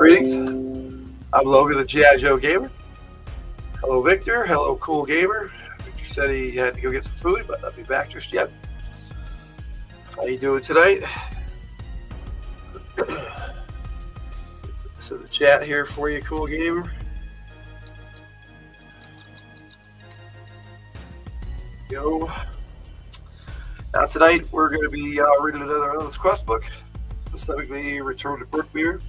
Greetings. I'm Logan, the G.I. Joe Gamer. Hello, Victor. Hello, Cool Gamer. Victor said he had to go get some food, but not be back just yet. How you doing tonight? Put this in the chat here for you, Cool Gamer. Go. Now tonight we're going to be reading another Endless Quest book, specifically Return to Brookmere.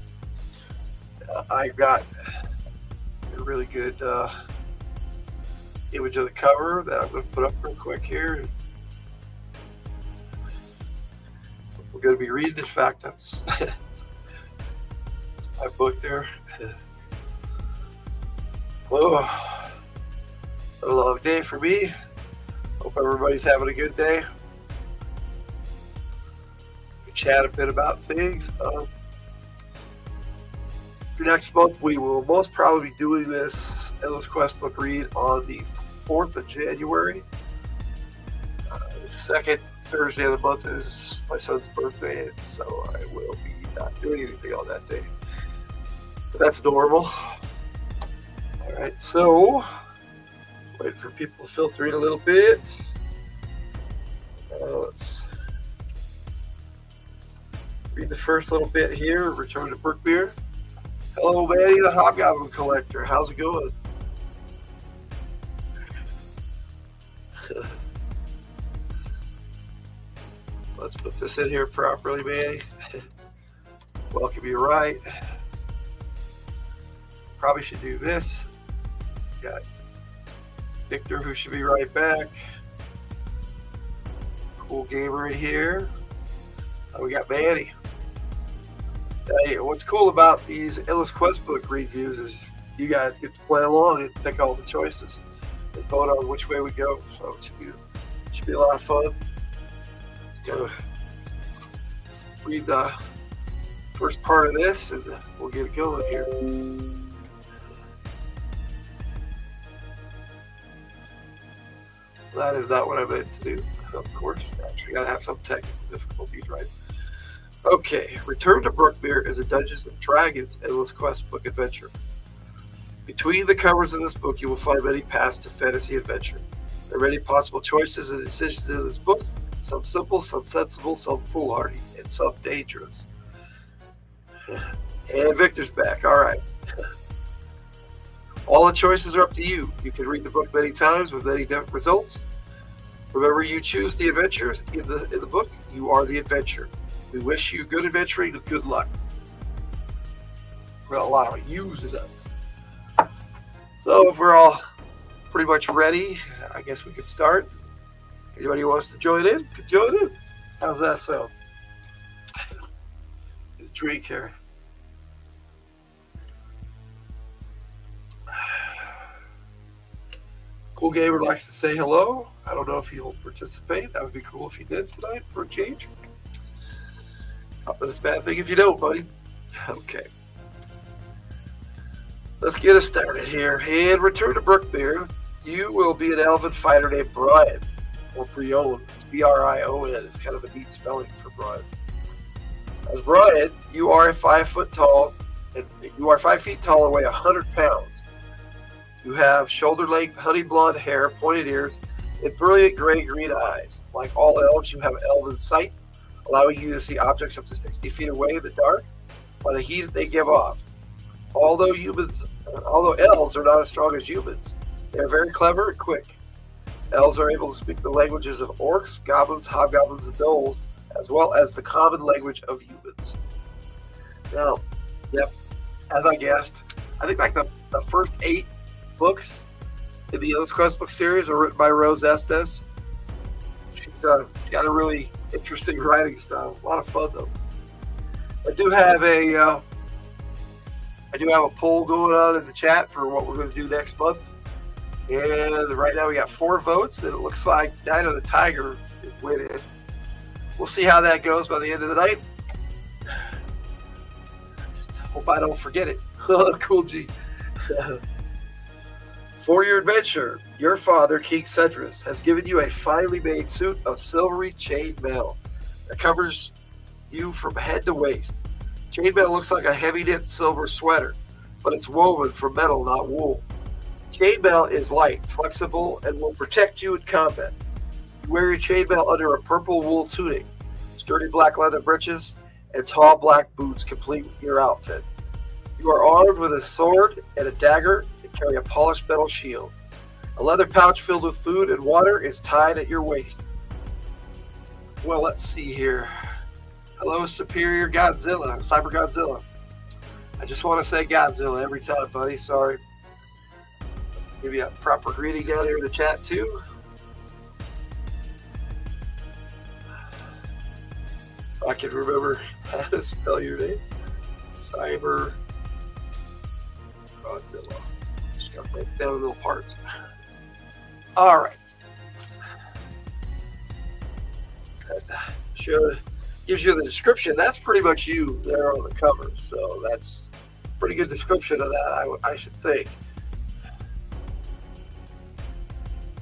I got a really good image of the cover that I'm going to put up real quick here. That's what we're going to be reading. In fact, that's my book there. Oh, a long day for me. Hope everybody's having a good day. We chat a bit about things. For next month, we will most probably be doing this Endless Quest book read on the 4th of January. The second Thursday of the month is my son's birthday, and so I will be not doing anything on that day. But that's normal. Alright, so wait for people to filter in a little bit. Let's read the first little bit here. Return to Brookmere. Hello, Manny, the Hobgoblin Collector. How's it going? Let's put this in here properly, Manny. Welcome you right. Probably should do this. Got Victor, who should be right back. Cool Gamer in here. We got Manny. Hey, what's cool about these Endless Quest book reviews is you guys get to play along and pick all the choices and vote on which way we go. So it should be a lot of fun. Let's go read the first part of this and we'll get it going here. That is not what I meant to do, of course. Actually, gotta have some technical difficulties, right? Okay, Return to Brookmere is a Dungeons & Dragons Endless Quest book adventure. Between the covers of this book, you will find many paths to fantasy adventure. There are many possible choices and decisions in this book, some simple, some sensible, some foolhardy, and some dangerous. And Victor's back, alright. All the choices are up to you. You can read the book many times with many different results. Remember, you choose the adventures in the book, you are the adventure. We wish you good adventuring and good luck. Well, a lot of use is up. So if we're all pretty much ready, I guess we could start. Anybody who wants to join in, could join in. How's that sound? Get a drink here. Cool Gamer likes to say hello. I don't know if he'll participate. That would be cool if he did tonight for a change. Not that it's a bad thing if you don't, buddy. Okay. Let's get us started here. And Return to Brookmere, you will be an elven fighter named Brian, or Brion. It's B-R-I-O-N. It's kind of a neat spelling for Brian. As Brian, you are 5 feet tall, and weigh 100 pounds. You have shoulder-length, honey blonde hair, pointed ears, and brilliant gray-green eyes. Like all elves, you have elven sight, allowing you to see objects up to 60 feet away in the dark by the heat that they give off. Although elves are not as strong as humans, they are very clever and quick. Elves are able to speak the languages of orcs, goblins, hobgoblins, and gnolls, as well as the common language of humans. Now, yep, as I guessed, I think like the first 8 books in the Endless Quest book series are written by Rose Estes. She's got a really interesting writing style. A lot of fun though. I do have a poll going on in the chat for what we're going to do next month, and right now we got 4 votes, and it looks like Night of the Tiger is winning. We'll see how that goes by the end of the night. Just hope I don't forget it. Cool G. For your adventure, your father, King Cedrus, has given you a finely made suit of silvery chain mail that covers you from head to waist. Chainmail looks like a heavy knit silver sweater, but it's woven from metal, not wool. Chainmail is light, flexible, and will protect you in combat. You wear your chainmail under a purple wool tunic, sturdy black leather breeches, and tall black boots complete your outfit. You are armed with a sword and a dagger and carry a polished metal shield. A leather pouch filled with food and water is tied at your waist. Well, let's see here. Hello, Superior Godzilla, Cyber Godzilla. I just want to say Godzilla every time, buddy. Sorry. Give you a proper greeting down here in the chat, too. If I can remember how to spell your name. Cyber Godzilla. Just got to break down little parts. All right. Gives you the description. That's pretty much you there on the cover. So that's a pretty good description of that, I should think.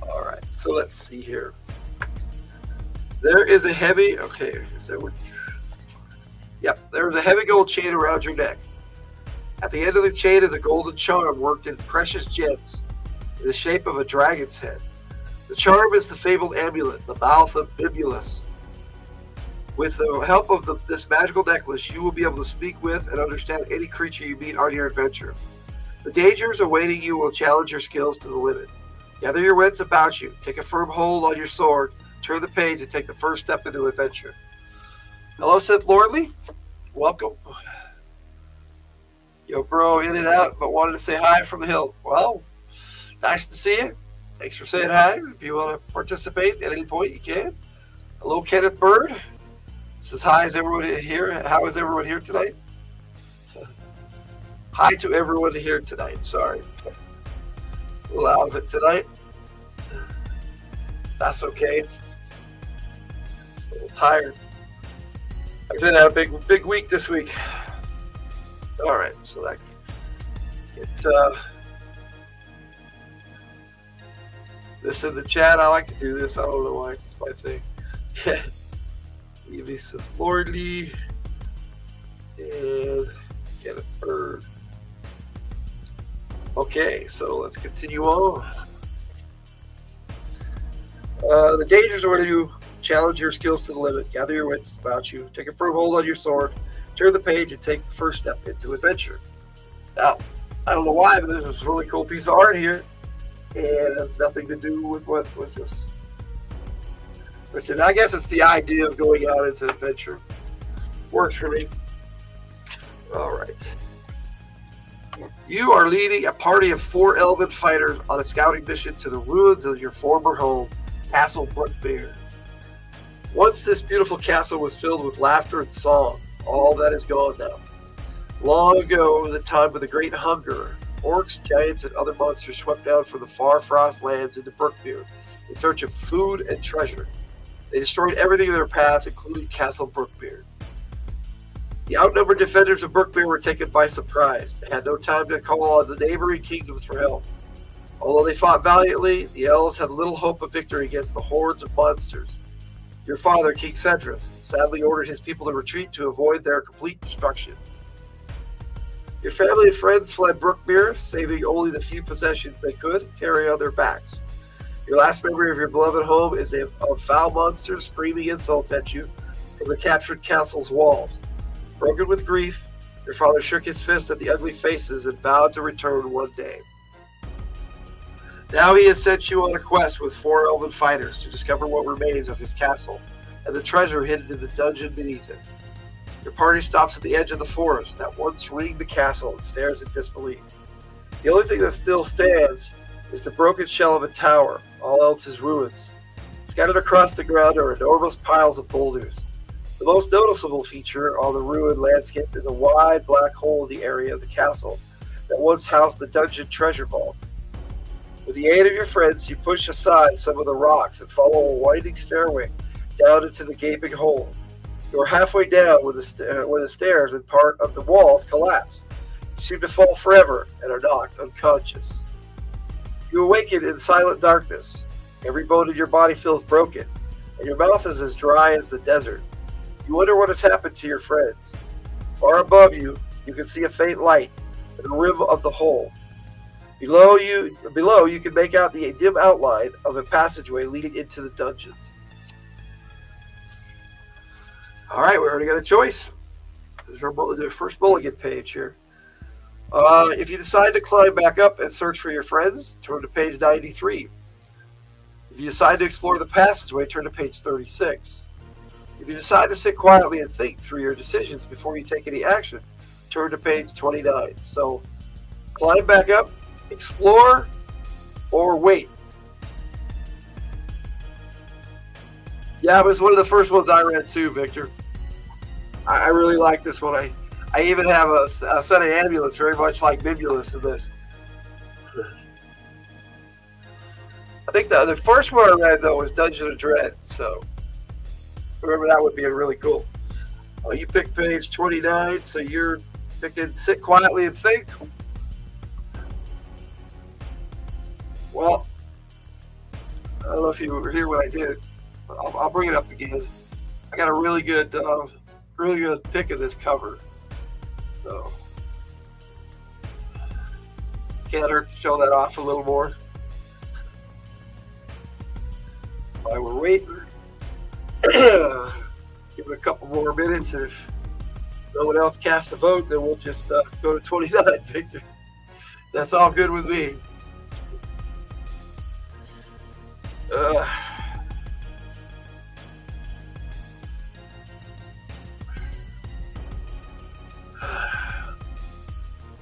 All right. So let's see here. There is a heavy, okay. Yep. There's a heavy gold chain around your neck. At the end of the chain is a golden charm worked in precious gems in the shape of a dragon's head. The charm is the fabled amulet, the mouth of Bibulus. With the help of this magical necklace, you will be able to speak with and understand any creature you meet on your adventure. The dangers awaiting you will challenge your skills to the limit. Gather your wits about you, take a firm hold on your sword, turn the page, and take the first step into adventure. Hello, Sith Lordly. Welcome. Yo, bro, in and out, but wanted to say hi from the hill. Well, nice to see you. Thanks for saying hi. If you want to participate at any point, you can. Hello, Kenneth Bird. Says hi, is everyone here? How is everyone here tonight? Hi to everyone here tonight. Sorry. A little out of it tonight. That's okay. Just a little tired. I did have a big week this week. All right, so that get this in the chat. I like to do this. I don't know why. It's just my thing. Give some Lordly and get a bird. Okay, so let's continue on. The dangers are when you challenge your skills to the limit, gather your wits about you, take a firm hold on your sword, turn the page, and take the first step into adventure. Now, I don't know why, but there's this really cool piece of art here, and it has nothing to do with what was just. But I guess it's the idea of going out into adventure. Works for me. All right. You are leading a party of 4 elven fighters on a scouting mission to the ruins of your former home, Castle Brookmere. Once this beautiful castle was filled with laughter and song. All that is gone now. Long ago, in the time of the Great Hunger, orcs, giants, and other monsters swept down from the far frost lands into Brookmere in search of food and treasure. They destroyed everything in their path, including Castle Brookmere. The outnumbered defenders of Brookmere were taken by surprise. They had no time to call on the neighboring kingdoms for help. Although they fought valiantly, the elves had little hope of victory against the hordes of monsters. Your father, King Cedrus, sadly ordered his people to retreat to avoid their complete destruction. Your family and friends fled Brookmere, saving only the few possessions they could carry on their backs. Your last memory of your beloved home is of foul monsters screaming insults at you from the captured castle's walls. Broken with grief, your father shook his fist at the ugly faces and vowed to return one day. Now he has sent you on a quest with 4 elven fighters to discover what remains of his castle and the treasure hidden in the dungeon beneath it. Your party stops at the edge of the forest that once ringed the castle and stares in disbelief. The only thing that still stands is the broken shell of a tower. All else is ruins. Scattered across the ground are enormous piles of boulders. The most noticeable feature on the ruined landscape is a wide black hole in the area of the castle that once housed the dungeon treasure vault. With the aid of your friends, you push aside some of the rocks and follow a winding stairway down into the gaping hole. You are halfway down when the stairs and part of the walls collapse. You seem to fall forever and are knocked unconscious. You awaken in silent darkness. Every bone in your body feels broken, and your mouth is as dry as the desert. You wonder what has happened to your friends. Far above you, you can see a faint light in the rim of the hole. Below, you can make out the dim outline of a passageway leading into the dungeons. All right, we already got a choice. There's our first mulligan page here. If you decide to climb back up and search for your friends, turn to page 93. If you decide to explore the passageway, turn to page 36. If you decide to sit quietly and think through your decisions before you take any action, turn to page 29. So, climb back up, explore, or wait. Yeah, it was one of the first ones I read too, Victor. I really like this one. I even have a set of amulets very much like Mimulus in this. I think the first one I read, though, was Dungeon of Dread, so remember that would be really cool. You picked page 29, so you're picking sit quietly and think. Well, I don't know if you were here when I did. I'll bring it up again. I got a really good pick of this cover, so can't hurt to show that off a little more. While we're waiting, give it a couple more minutes, and if no one else casts a vote, then we'll just go to 29, Victor. That's all good with me.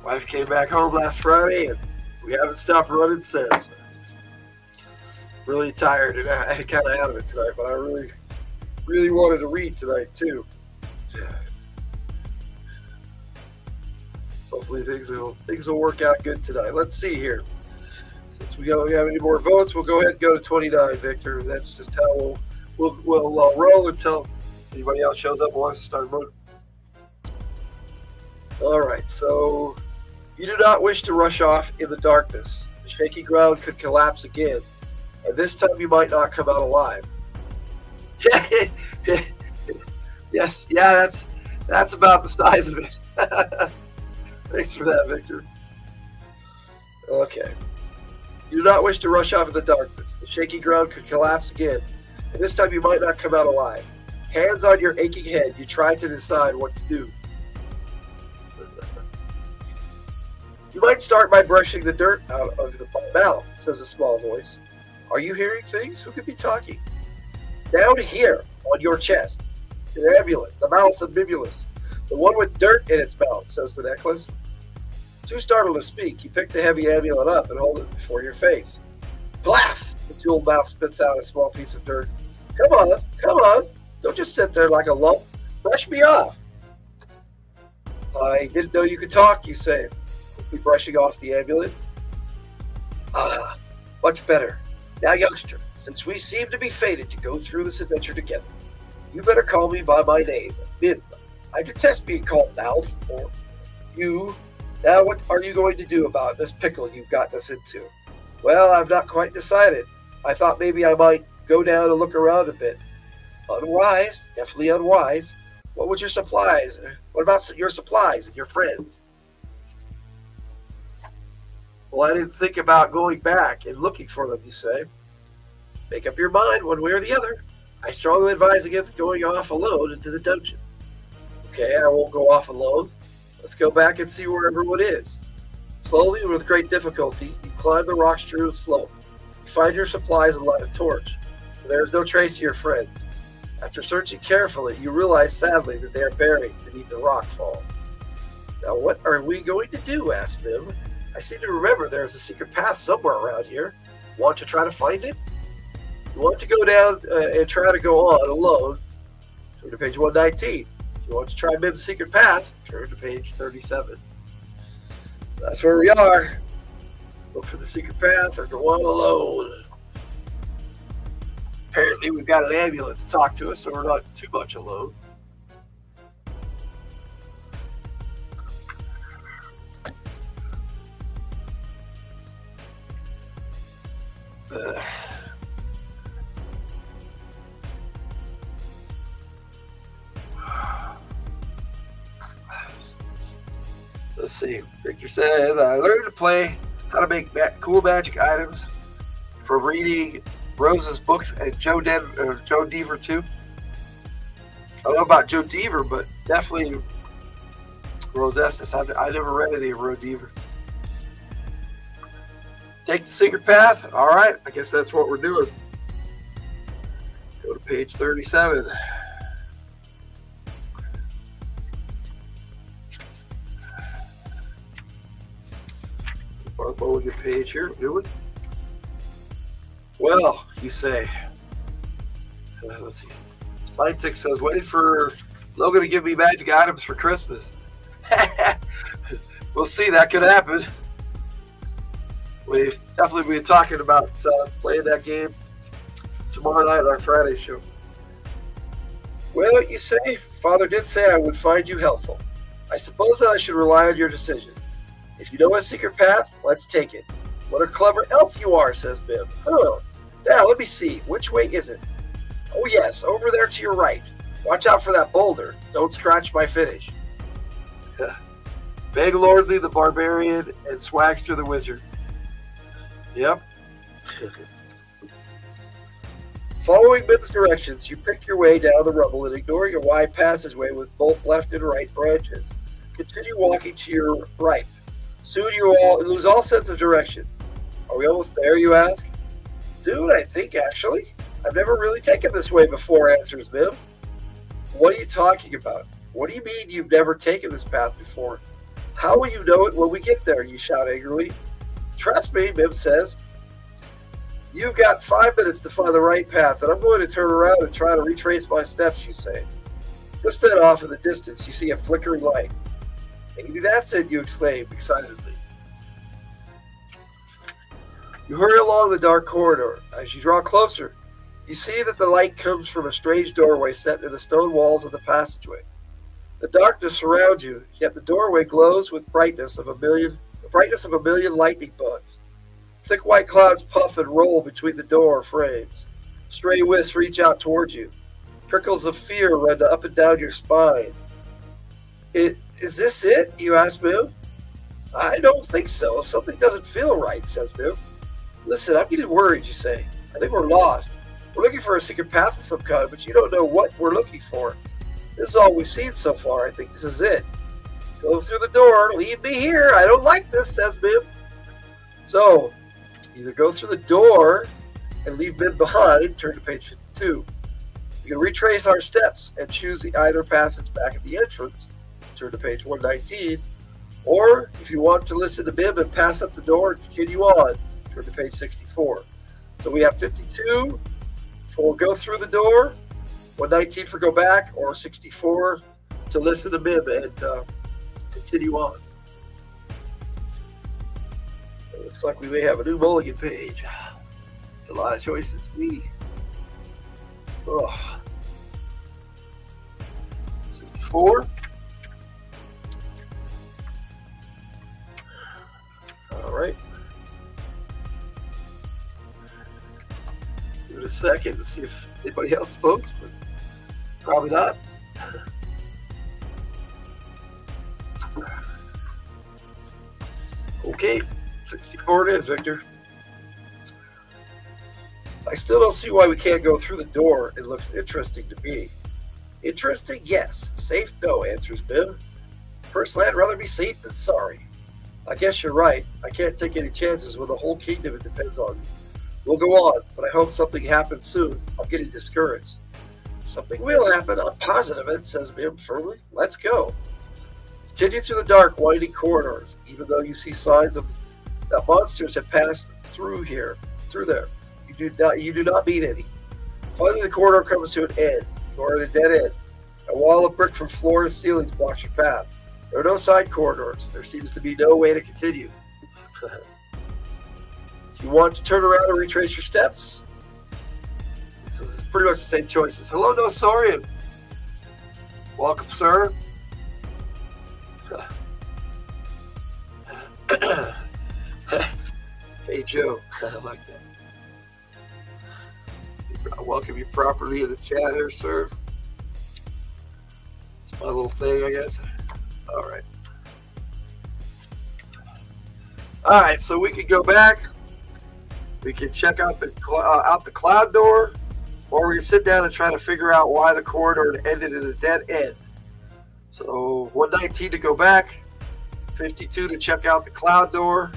Wife came back home last Friday, and we haven't stopped running since. Really tired, and I kind of out of it tonight, but I really wanted to read tonight too. So hopefully things will work out good tonight. Let's see here. Since we don't have any more votes, we'll go ahead and go to 29, Victor. That's just how we'll roll until anybody else shows up and wants to start voting. All right, so you do not wish to rush off in the darkness. The shaky ground could collapse again, and this time you might not come out alive. Yes, yeah, that's about the size of it. Thanks for that, Victor. Okay. You do not wish to rush off in the darkness. The shaky ground could collapse again, and this time you might not come out alive. Hands on your aching head, you try to decide what to do. You might start by brushing the dirt out of the mouth, says a small voice. Are you hearing things? Who could be talking? Down here, on your chest. Your amulet, the mouth of Mimulus. The one with dirt in its mouth, says the necklace. Too startled to speak, you pick the heavy amulet up and hold it before your face. Blaff! The jeweled mouth spits out a small piece of dirt. Come on. Don't just sit there like a lump. Brush me off. I didn't know you could talk, you say, quickly brushing off the amulet. Ah, much better. Now, youngster, since we seem to be fated to go through this adventure together, you better call me by my name, Mim. I detest being called Mouth or you. Now, what are you going to do about this pickle you've gotten us into? Well, I've not quite decided. I thought maybe I might go down and look around a bit. Unwise, definitely unwise. What about your supplies and your friends? Well, I didn't think about going back and looking for them, you say. Make up your mind one way or the other. I strongly advise against going off alone into the dungeon. Okay, I won't go off alone. Let's go back and see where everyone is. Slowly and with great difficulty, you climb the rock-strewn slope. You find your supplies and light a torch. There is no trace of your friends. After searching carefully, you realize sadly that they are buried beneath the rock fall. Now, what are we going to do? Asked Mim. I seem to remember there is a secret path somewhere around here. Want to try to find it? You want to go down and try to go on alone? Turn to page 119. If you want to try Mim's secret path, turn to page 37. That's where we are. Look for the secret path or go on alone. Apparently, we've got an amulet to talk to us, so we're not too much alone. Let's see. Victor says, I learned to play how to make cool magic items from reading Rose's books and Joe Deaver too. I don't know about Joe Deaver, but definitely Rose Estes. I never read any of Rose Deaver. Take the secret path. All right, I guess that's what we're doing. Go to page 37. Our mulligan page here. Do it. Well, you say. Let's see. Spinetick says, waiting for Logan to give me magic items for Christmas. We'll see. That could happen. We definitely be talking about playing that game tomorrow night on our Friday show. Well, you say, Father did say I would find you helpful. I suppose that I should rely on your decision. If you know a secret path, let's take it. What a clever elf you are, says Bim. Huh. Now, let me see. Which way is it? Oh, yes, over there to your right. Watch out for that boulder. Don't scratch my finish. Beg Lordly the Barbarian and Swagster the Wizard. Yep. Following Bim's directions, you pick your way down the rubble and ignore your wide passageway with both left and right branches. Continue walking to your right. Soon you lose all sense of direction. Are we almost there, you ask? Soon, I think, actually. I've never really taken this way before, answers Bim. What are you talking about? What do you mean you've never taken this path before? How will you know it when we get there, you shout angrily. Trust me, Bim says. You've got 5 minutes to find the right path, and I'm going to turn around and try to retrace my steps, you say. Just then off in the distance, you see a flickering light. Maybe that's it, you exclaim excitedly. You hurry along the dark corridor. As you draw closer, you see that the light comes from a strange doorway set in the stone walls of the passageway. The darkness surrounds you, yet the doorway glows with the brightness of a million lightning bugs. Thick white clouds puff and roll between the door frames. Stray wisps reach out towards you. Prickles of fear run up and down your spine. Is this it? You ask Bim. I don't think so. Something doesn't feel right, says Bim. Listen, I'm getting worried, you say. I think we're lost. We're looking for a secret path of some kind, but you don't know what we're looking for. This is all we've seen so far. I think this is it. Go through the door. Leave me here. I don't like this, says Bim. So, either go through the door and leave Bim behind, turn to page 52. You can retrace our steps and choose the either passage back at the entrance, turn to page 119, or if you want to listen to Bim and pass up the door and continue on, turn to page 64. So we have 52 for go through the door, 119 for go back, or 64 to listen to Bim and continue on. It looks like we may have a new mulligan page. It's a lot of choices. 64. All right. Give it a second to see if anybody else votes, but probably not. Okay, 64 it is, Victor. I still don't see why we can't go through the door. It looks interesting to me. Interesting? Yes. Safe? No, answers Bim. Personally, I'd rather be safe than sorry. I guess you're right. I can't take any chances when the whole kingdom depends on me. We'll go on, but I hope something happens soon. I'm getting discouraged. Something will happen. I'm positive it, says Bim firmly. Let's go. Continue through the dark, winding corridors, even though you see signs of that monsters have passed through there. You do not meet any. Finally, the corridor comes to an end. You are at a dead end. A wall of brick from floor to ceilings blocks your path. There are no side corridors. There seems to be no way to continue. If you want to turn around and retrace your steps, this is pretty much the same choices. Hello, Nosorian. Welcome, sir. Hey, Joe. I like that. I welcome you properly in the chat here, sir. It's my little thing, I guess. All right. All right, so we can go back. We can check out the cloud door, or we can sit down and try to figure out why the corridor ended in a dead end. So 119 to go back, 52 to check out the cloud door,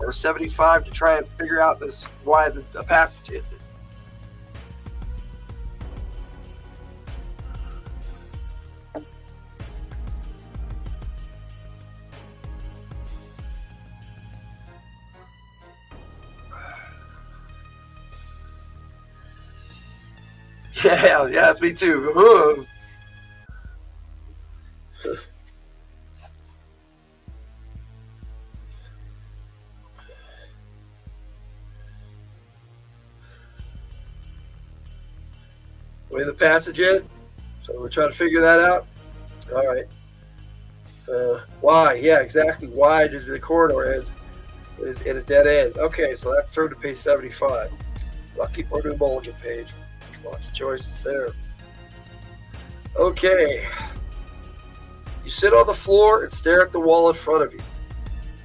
or 75 to try and figure out why the passage ended. Yeah, it's me too. Way the passage in. So we're trying to figure that out. All right. Why? Yeah, exactly. Why did the corridor end in a dead end? Okay, so that's turned to page 75. Lucky Purdue Mulligan page. Lots of choices there. Okay. You sit on the floor and stare at the wall in front of you.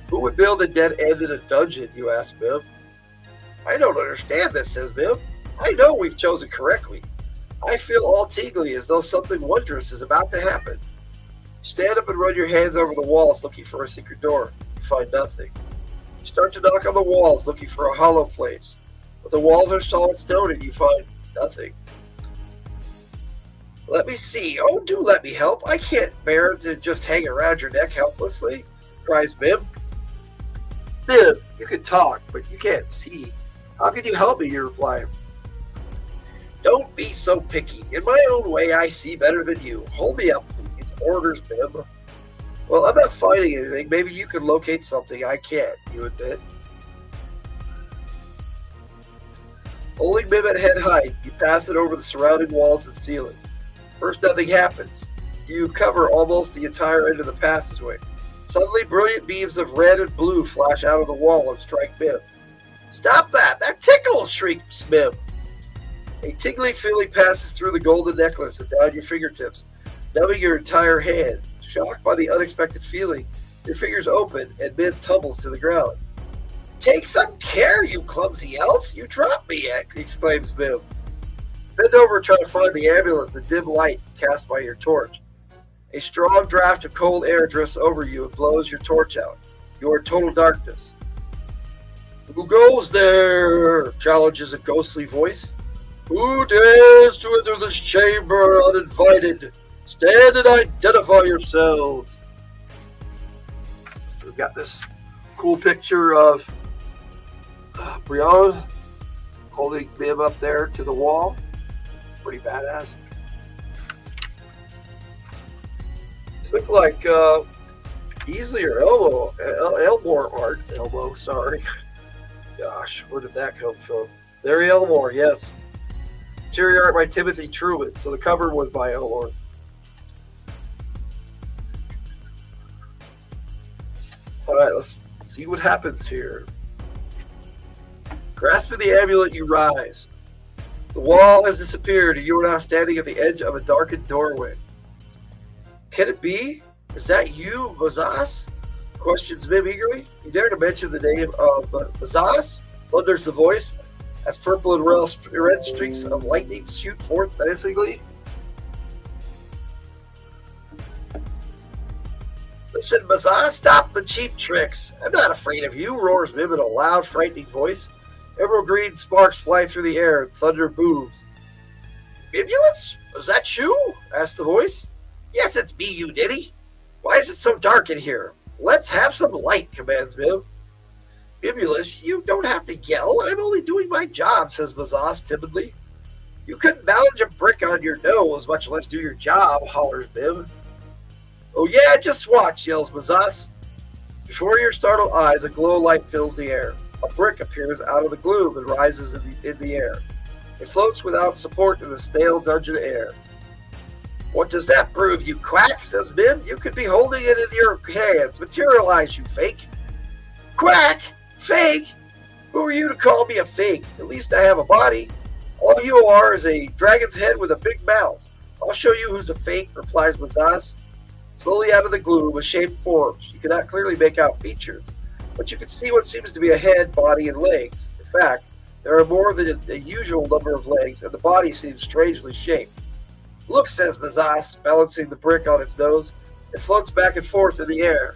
Who would build a dead end in a dungeon, you ask Bim. I don't understand this, says Bim. I know we've chosen correctly. I feel all tingly as though something wondrous is about to happen. Stand up and run your hands over the walls looking for a secret door. You find nothing. You start to knock on the walls looking for a hollow place. But the walls are solid stone and you find nothing. Let me see. Oh, do let me help. I can't bear to just hang around your neck helplessly, cries Bim. Bim, you can talk, but you can't see. How can you help me, you reply. Don't be so picky. In my own way, I see better than you. Hold me up, please. Orders Bim. Well, I'm not finding anything. Maybe you can locate something I can't, you admit. Holding Bim at head height, you pass it over the surrounding walls and ceiling. First, nothing happens. You cover almost the entire end of the passageway. Suddenly, brilliant beams of red and blue flash out of the wall and strike Bim. Stop that! That tickles! Shrieks Bim. A tingling feeling passes through the golden necklace and down your fingertips, numbing your entire hand. Shocked by the unexpected feeling, your fingers open and Bim tumbles to the ground. Take some care, you clumsy elf! You dropped me! Exclaims Bim. Bend over and try to find the amulet in the dim light cast by your torch. A strong draft of cold air drifts over you and blows your torch out. You are in total darkness. Who goes there? Challenges a ghostly voice. Who dares to enter this chamber uninvited? Stand and identify yourselves. We've got this cool picture of Brianna holding Bim up there to the wall. Pretty badass. These look like Easley or Elmore art. Elmo, sorry. Gosh, where did that come from? Larry Elmore, yes. Interior art by Timothy Truman. So the cover was by Elmore. Alright, let's see what happens here. Grasping the amulet, you rise. The wall has disappeared, and you are now standing at the edge of a darkened doorway. Can it be? Is that you, Mazas? Questions Bim eagerly. You dare to mention the name of Mazas? Thunders the voice, as purple and red streaks of lightning shoot forth menacingly. Listen, Mazas, stop the cheap tricks. I'm not afraid of you, roars Bim in a loud, frightening voice. Emerald green sparks fly through the air and thunder booms. Bimulus? Was that you? Asked the voice. Yes, it's me, you ninny. Why is it so dark in here? Let's have some light, commands Bim. Bimulus, you don't have to yell. I'm only doing my job, says Mazas timidly. You couldn't balance a brick on your nose, much less do your job, hollers Bim. Oh yeah, just watch, yells Mazas. Before your startled eyes, a glow light fills the air. A brick appears out of the gloom and rises in the air. It floats without support in the stale dungeon air. What does that prove, you quack? Says Bim. You could be holding it in your hands. Materialize, you fake. Quack? Fake? Who are you to call me a fake? At least I have a body. All you are is a dragon's head with a big mouth. I'll show you who's a fake, replies Mazas. Slowly out of the gloom, a shape forms. You cannot clearly make out features. but you can see what seems to be a head, body, and legs. In fact, there are more than a usual number of legs, and the body seems strangely shaped. Look, says Mazas, balancing the brick on his nose. It floats back and forth in the air.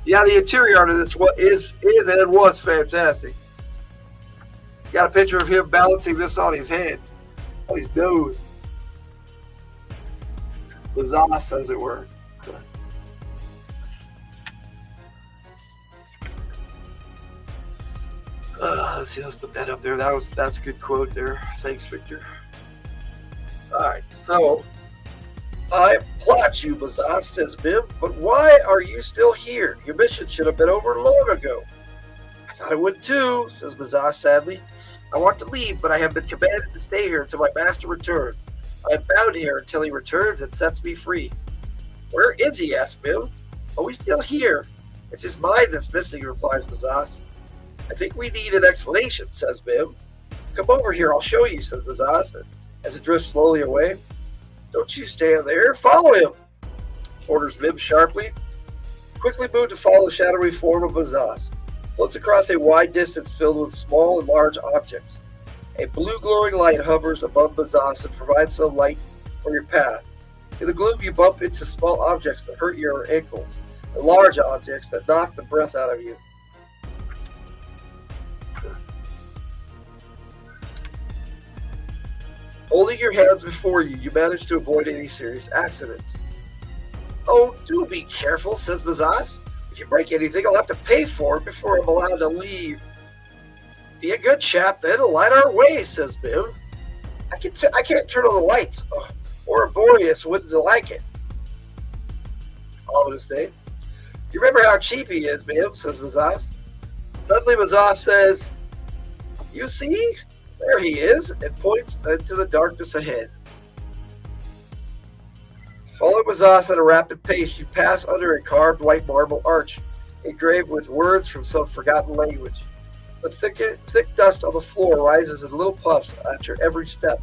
Yeah, the interior art of this is and was fantastic. Got a picture of him balancing this on his head, on his nose. Mazas, as it were. Let's see, let's put that up there. That's a good quote there. Thanks, Victor. Alright, so I applaud you, Mazas, says Bim, but why are you still here? Your mission should have been over long ago. I thought it would too, says Mazas sadly. I want to leave, but I have been commanded to stay here until my master returns. I am bound here until he returns and sets me free. Where is he? Asked Bim. Oh, he's still here. It's his mind that's missing, replies Mazas. I think we need an explanation, says Bim. Come over here, I'll show you, says Mazas, as it drifts slowly away. Don't you stand there, follow him, orders Bim sharply. Quickly move to follow the shadowy form of Mazas. Floats across a wide distance filled with small and large objects. A blue glowing light hovers above Mazas and provides some light for your path. In the gloom, you bump into small objects that hurt your ankles, and large objects that knock the breath out of you. Holding your hands before you, you manage to avoid any serious accidents. Oh, do be careful, says Mazas. If you break anything, I'll have to pay for it before I'm allowed to leave. Be a good chap, then. Light our way, says Bim. I can't turn on the lights. Oh, or Boreas wouldn't like it. Ominous name. You remember how cheap he is, Bim, says Mazas. Suddenly Mazas says, you see? There he is, and points into the darkness ahead. Following Mazas at a rapid pace, you pass under a carved white marble arch, engraved with words from some forgotten language. The thick dust on the floor rises in little puffs at your every step.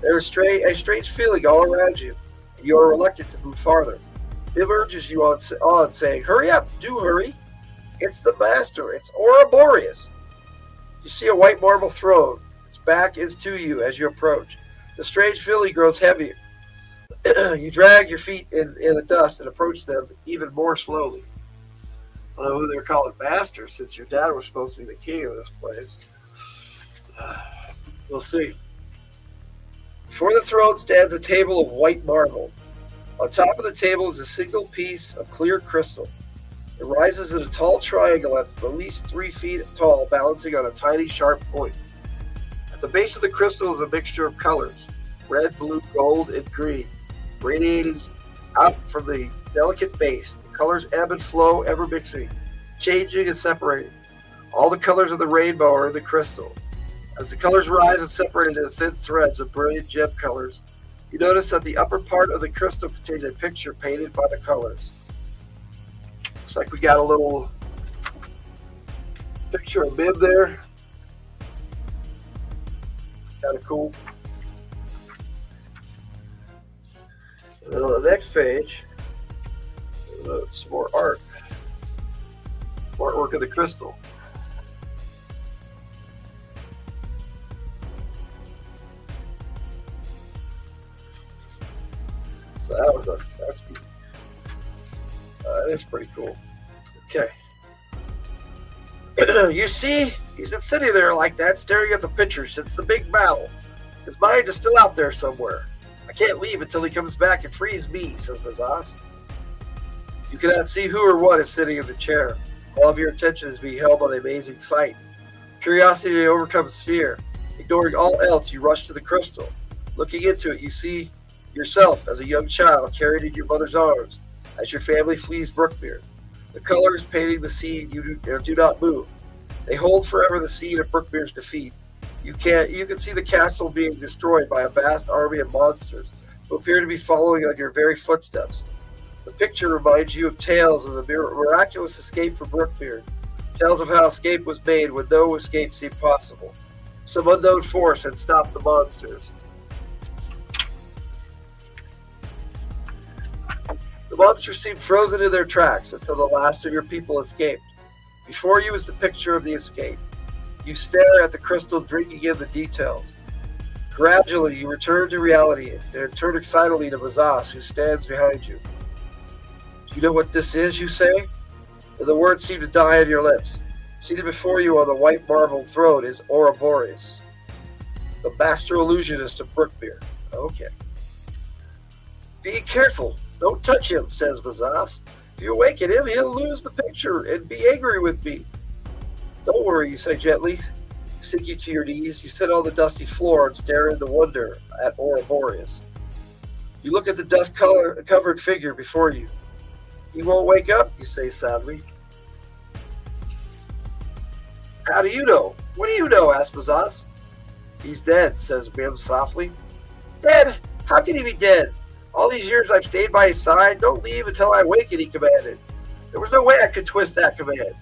There is a strange feeling all around you, and you are reluctant to move farther. Bim urges you on, saying, hurry up, do hurry. It's the master, it's Boreas. You see a white marble throne. Its back is to you as you approach. The strange feeling grows heavier. You drag your feet in the dust and approach them even more slowly. I don't know who they're calling master, since your dad was supposed to be the king of this place. We'll see. Before the throne stands a table of white marble. On top of the table is a single piece of clear crystal. It rises in a tall triangle at least 3 feet tall, balancing on a tiny sharp point. At the base of the crystal is a mixture of colors, red, blue, gold, and green, radiating out from the delicate base. The colors ebb and flow, ever mixing, changing and separating. All the colors of the rainbow are in the crystal. As the colors rise and separate into thin threads of brilliant gem colors, you notice that the upper part of the crystal contains a picture painted by the colors. Looks like we got a little picture of Bim there. Kind of cool. And then on the next page, some more art. Some artwork of the crystal. So that is pretty cool. Okay. You see, he's been sitting there like that, staring at the picture since the big battle. His mind is still out there somewhere. I can't leave until he comes back and frees me, says Mazas. You cannot see who or what is sitting in the chair. All of your attention is being held by the amazing sight. Curiosity overcomes fear. Ignoring all else, you rush to the crystal. Looking into it, you see yourself as a young child carried in your mother's arms as your family flees Brookmere. The colors painting the scene you do not move. They hold forever the scene of Brookmere's defeat. You can see the castle being destroyed by a vast army of monsters who appear to be following on your very footsteps. The picture reminds you of tales of the miraculous escape from Brookmere. Tales of how escape was made when no escape seemed possible. Some unknown force had stopped the monsters. The monsters seemed frozen in their tracks until the last of your people escaped. Before you is the picture of the escape. You stare at the crystal, drinking in the details. Gradually, you return to reality and turn excitedly to Mazas, who stands behind you. Do you know what this is, you say? And the words seem to die on your lips. Seated before you on the white marble throne is Ouroboros, the master illusionist of Brookmere. Okay. Be careful. Don't touch him, says Mazas. If you awaken him, he'll lose the picture and be angry with me. Don't worry, you say gently. Sink you to your knees. You sit on the dusty floor and stare into wonder at Ouroboros. You look at the dust-covered figure before you. He won't wake up, you say sadly. How do you know? What do you know? Asks Mazas. He's dead, says Bim softly. Dead? How can he be dead? All these years I've stayed by his side. Don't leave until I awaken, he commanded. There was no way I could twist that command.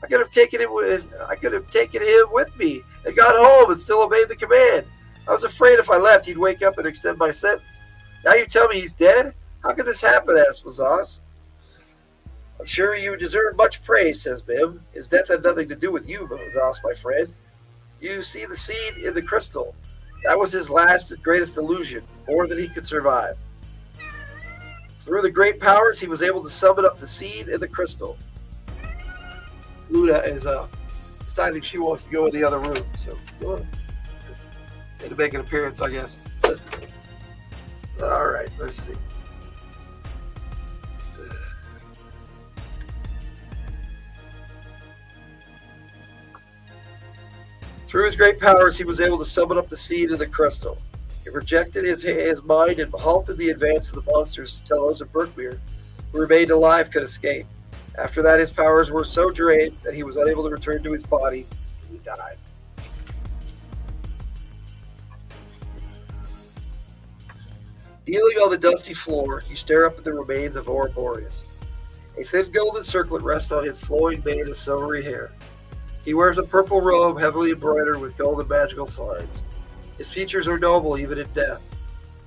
I could have taken him with me and got home and still obeyed the command. I was afraid if I left, he'd wake up and extend my sentence. Now you tell me he's dead? How could this happen? Asked Mazas. I'm sure you deserve much praise, says Bim. His death had nothing to do with you, Mazas, my friend. You see the seed in the crystal. That was his last and greatest illusion, more than he could survive. Through the great powers, he was able to summon up the seed in the crystal. Luna is deciding she wants to go in the other room, so go on. Need to make an appearance, I guess. All right, let's see. Through his great powers, he was able to summon up the seed in the crystal. He rejected his mind and halted the advance of the monsters until those of Brookmere who remained alive could escape. After that, his powers were so drained that he was unable to return to his body, and he died. Kneeling on the dusty floor, you stare up at the remains of Ouroboros. A thin golden circlet rests on his flowing mane of silvery hair. He wears a purple robe heavily embroidered with golden magical signs. His features are noble even in death.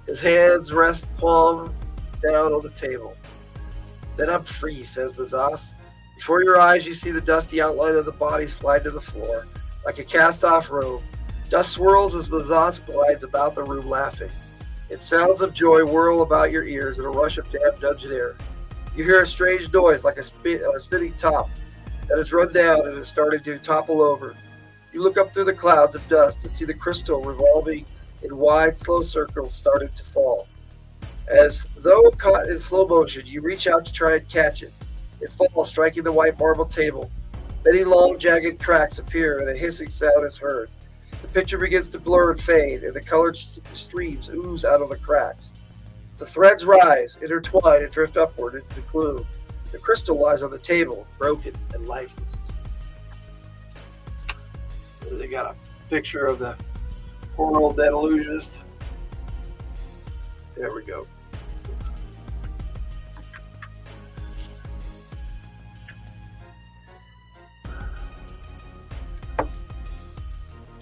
His hands rest palm down on the table. Then I'm free, says Mazas. Before your eyes you see the dusty outline of the body slide to the floor, like a cast-off robe. Dust swirls as Mazas glides about the room laughing. Its sounds of joy whirl about your ears in a rush of damp dungeon air. You hear a strange noise like a spinning top that has run down and is starting to topple over. You look up through the clouds of dust and see the crystal revolving in wide, slow circles starting to fall. As though caught in slow motion, you reach out to try and catch it. It falls, striking the white marble table. Many long, jagged cracks appear and a hissing sound is heard. The picture begins to blur and fade, and the colored streams ooze out of the cracks. The threads rise, intertwine, and drift upward into the gloom. The crystal lies on the table, broken and lifeless. They got a picture of the poor old dead illusionist. There we go.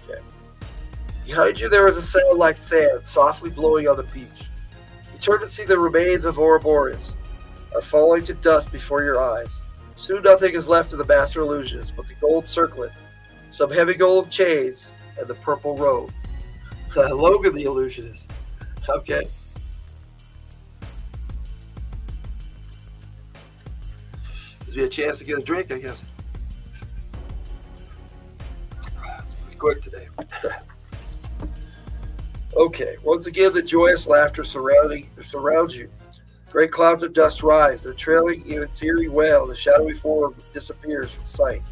Okay. Behind you there is a sound like sand softly blowing on the beach. You turn to see the remains of Ouroboros are falling to dust before your eyes. Soon nothing is left of the master illusionist but the gold circlet, some heavy gold chains, and the purple robe. Logan the illusionist. Okay. Gives me a chance to get a drink, I guess. That's pretty quick today. Okay, once again, the joyous laughter surrounds you. Great clouds of dust rise, the trailing, eerie wail, the shadowy form disappears from sight.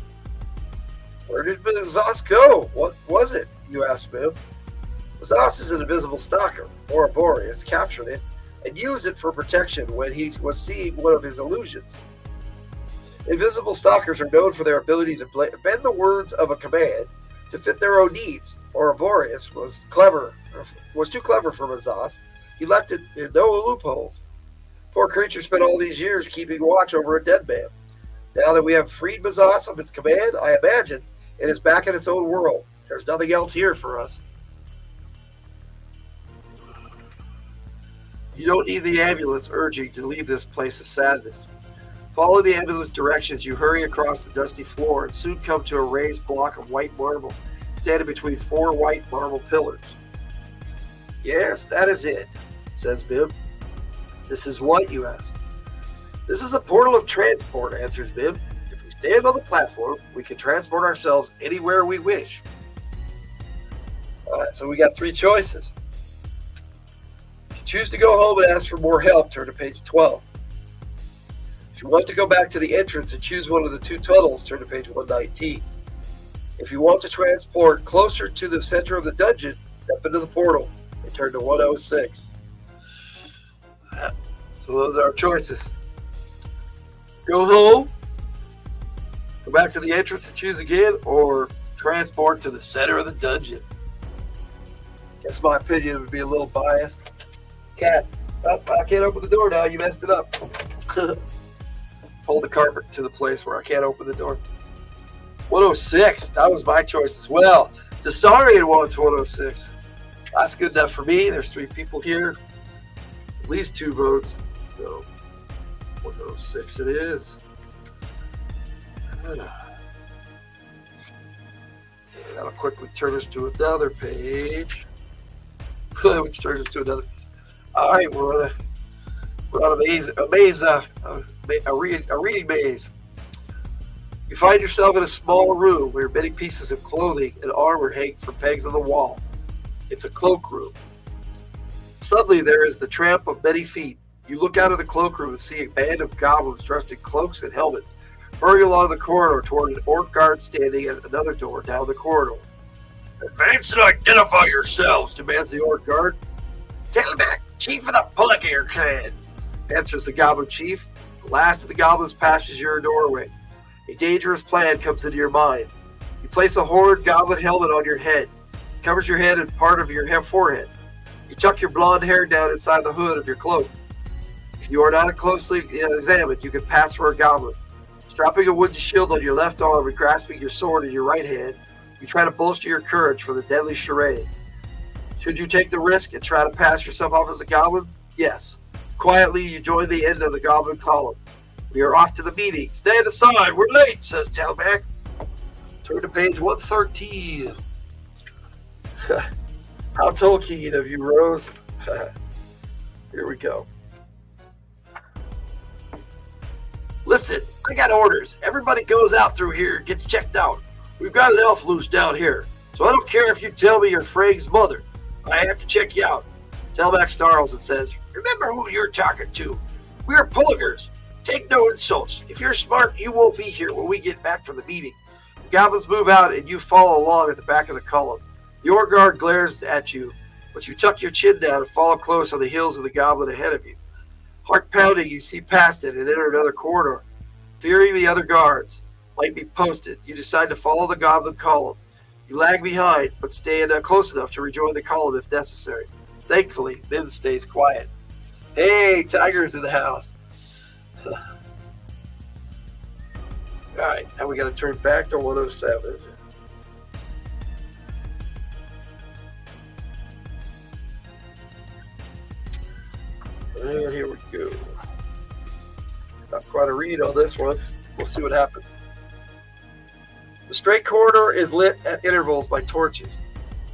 Where did Mazas go? What was it? You asked Bim. Mazas is an invisible stalker. Ouroboros captured it and used it for protection when he was seeing one of his illusions. Invisible stalkers are known for their ability to bend the words of a command to fit their own needs. Ouroboros was too clever for Mazas. He left it in no loopholes. Poor creature spent all these years keeping watch over a dead man. Now that we have freed Mazas of its command, I imagine it is back in its own world. There's nothing else here for us. You don't need the ambulance urging to leave this place of sadness. Follow the ambulance directions. You hurry across the dusty floor and soon come to a raised block of white marble, standing between 4 white marble pillars. Yes, that is it, says Bib. This is what, you ask? This is a portal of transport, answers Bib. If we stand on the platform, we can transport ourselves anywhere we wish. Alright, so we got 3 choices. If you choose to go home and ask for more help, turn to page 12. If you want to go back to the entrance and choose one of the 2 tunnels, turn to page 119. If you want to transport closer to the center of the dungeon, step into the portal and turn to 106. So those are our choices. Go home, go back to the entrance and choose again, or transport to the center of the dungeon. Guess my opinion would be a little biased. Cat, oh, I can't open the door now. You messed it up. Hold the carpet to the place where I can't open the door. 106. That was my choice as well. Desarian wants 106. That's good enough for me. There's 3 people here. It's at least 2 votes. So 106 it is. That'll quickly turn us to another page. Which turns us to another page. All right, we're on a reading maze. You find yourself in a small room where many pieces of clothing and armor hang from pegs on the wall. It's a cloak room. Suddenly there is the tramp of many feet. You look out of the cloakroom and see a band of goblins dressed in cloaks and helmets hurrying along the corridor toward an orc guard standing at another door down the corridor. Advance and identify yourselves, demands the orc guard. Tailback, chief of the Pulligir clan, answers the goblin chief. The last of the goblins passes your doorway. A dangerous plan comes into your mind. You place a horned goblin helmet on your head. It covers your head and part of your forehead. You tuck your blonde hair down inside the hood of your cloak. If you are not closely examined, you can pass for a goblin. Strapping a wooden shield on your left arm and grasping your sword in your right hand, you try to bolster your courage for the deadly charade. Should you take the risk and try to pass yourself off as a goblin? Yes. Quietly, you join the end of the goblin column. We are off to the meeting. Stand aside. We're late, says Tailback. Turn to page 113. How Tolkien of you, Rose. Here we go. Listen, I got orders. Everybody goes out through here and gets checked out. We've got an elf loose down here, so I don't care if you tell me you're Frey's mother. I have to check you out. Tailback snarls and says, remember who you're talking to. We're Pulligers. Take no insults. If you're smart, you won't be here when we get back from the meeting. The goblins move out and you follow along at the back of the column. The orc guard glares at you, but you tuck your chin down and follow close on the heels of the goblin ahead of you. Heart pounding, you see past it and enter another corridor. Fearing the other guards might be posted, you decide to follow the goblin column. You lag behind, but stay close enough to rejoin the column if necessary. Thankfully, Min stays quiet. Hey, Tiger's in the house. Alright, now we got to turn back to 107. And here we go. Not quite a read on this one. We'll see what happens. The straight corridor is lit at intervals by torches.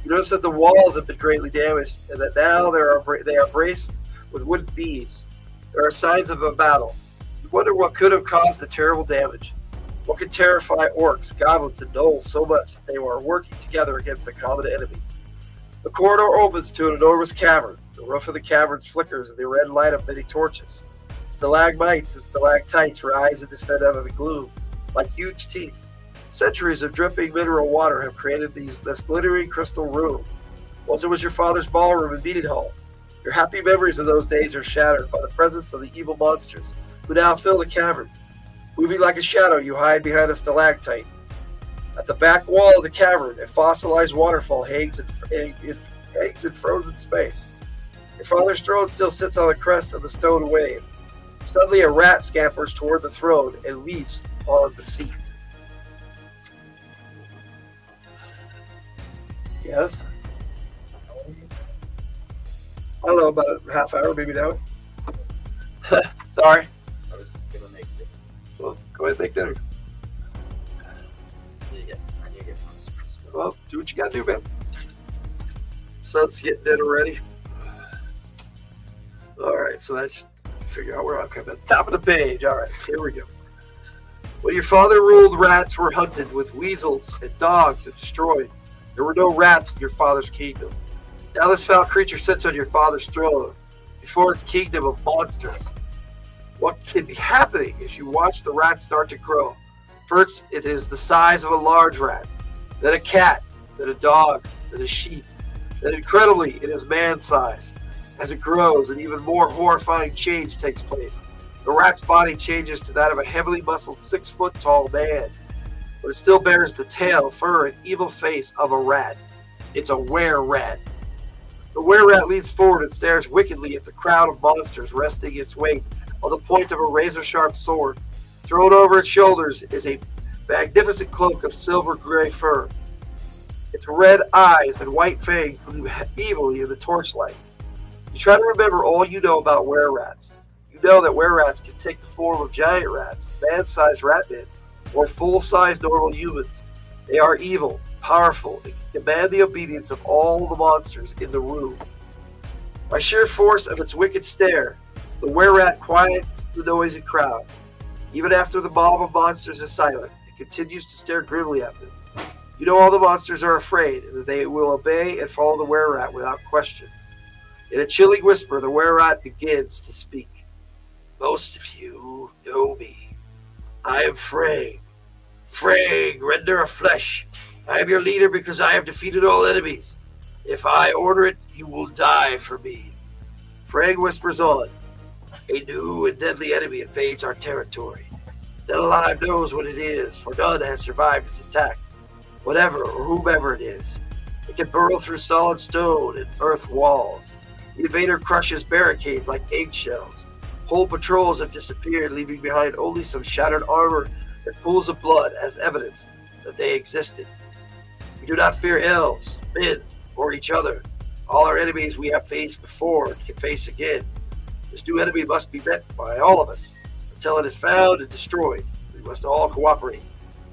You notice that the walls have been greatly damaged and that now they are braced with wooden beams. There are signs of a battle. You wonder what could have caused the terrible damage. What could terrify orcs, goblins, and gnolls so much that they were working together against a common enemy? The corridor opens to an enormous cavern. The roof of the cavern flickers in the red light of many torches. Stalagmites and stalactites rise and descend out of the gloom like huge teeth. Centuries of dripping mineral water have created this glittering crystal room. Once it was your father's ballroom and meeting hall. Your happy memories of those days are shattered by the presence of the evil monsters who now fill the cavern. Moving like a shadow, you hide behind a stalactite. At the back wall of the cavern, a fossilized waterfall hangs in frozen space. Your father's throne still sits on the crest of the stone wave. Suddenly, a rat scampers toward the throne and leaps on the seat. Yes? I don't know, about a half hour, maybe now. Sorry. I was just going to make Go ahead and make dinner. I need to get Well, do what you gotta do, man. Sun's getting dinner ready. Alright, so that's figure out where I'm coming. Top of the page. Alright, here we go. When your father ruled, rats were hunted with weasels and dogs and destroyed. There were no rats in your father's kingdom. Now this foul creature sits on your father's throne before its kingdom of monsters. What can be happening as you watch the rat start to grow? First, it is the size of a large rat, then a cat, then a dog, then a sheep, then incredibly it is man-sized. As it grows, an even more horrifying change takes place. The rat's body changes to that of a heavily muscled 6-foot-tall man, but it still bears the tail, fur, and evil face of a rat. It's a were-rat. The were-rat leans forward and stares wickedly at the crowd of monsters resting its weight on the point of a razor-sharp sword. Thrown over its shoulders is a magnificent cloak of silver-gray fur. Its red eyes and white fangs gleam evilly in the torchlight. You try to remember all you know about were-rats. You know that were-rats can take the form of giant rats, man-sized ratmen, or full-sized normal humans. They are evil, powerful, and can demand the obedience of all the monsters in the room. By sheer force of its wicked stare, the were-rat quiets the noisy crowd. Even after the mob of monsters is silent, it continues to stare grimly at them. You know all the monsters are afraid, and that they will obey and follow the were-rat without question. In a chilling whisper, the were-rat begins to speak. Most of you know me. I am Frey. Frey, render of flesh. I am your leader because I have defeated all enemies. If I order it, you will die for me. Frey whispers on. A new and deadly enemy invades our territory. None alive knows what it is, for none has survived its attack. Whatever or whomever it is, it can burrow through solid stone and earth walls. The invader crushes barricades like eggshells. Whole patrols have disappeared, leaving behind only some shattered armor and pools of blood as evidence that they existed. We do not fear elves, men, or each other. All our enemies we have faced before and can face again. This new enemy must be met by all of us. Until it is found and destroyed, we must all cooperate.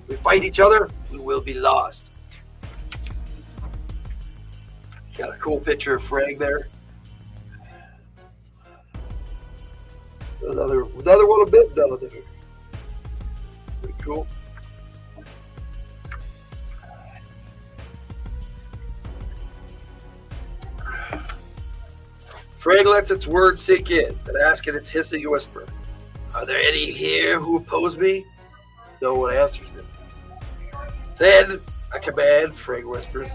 If we fight each other, we will be lost. Got a cool picture of Frey there. Another one a bit down there. Pretty cool. Frey lets its words sink in, then asks in its hissing whisper, "Are there any here who oppose me?" No one answers him. Then, a command, Frey whispers,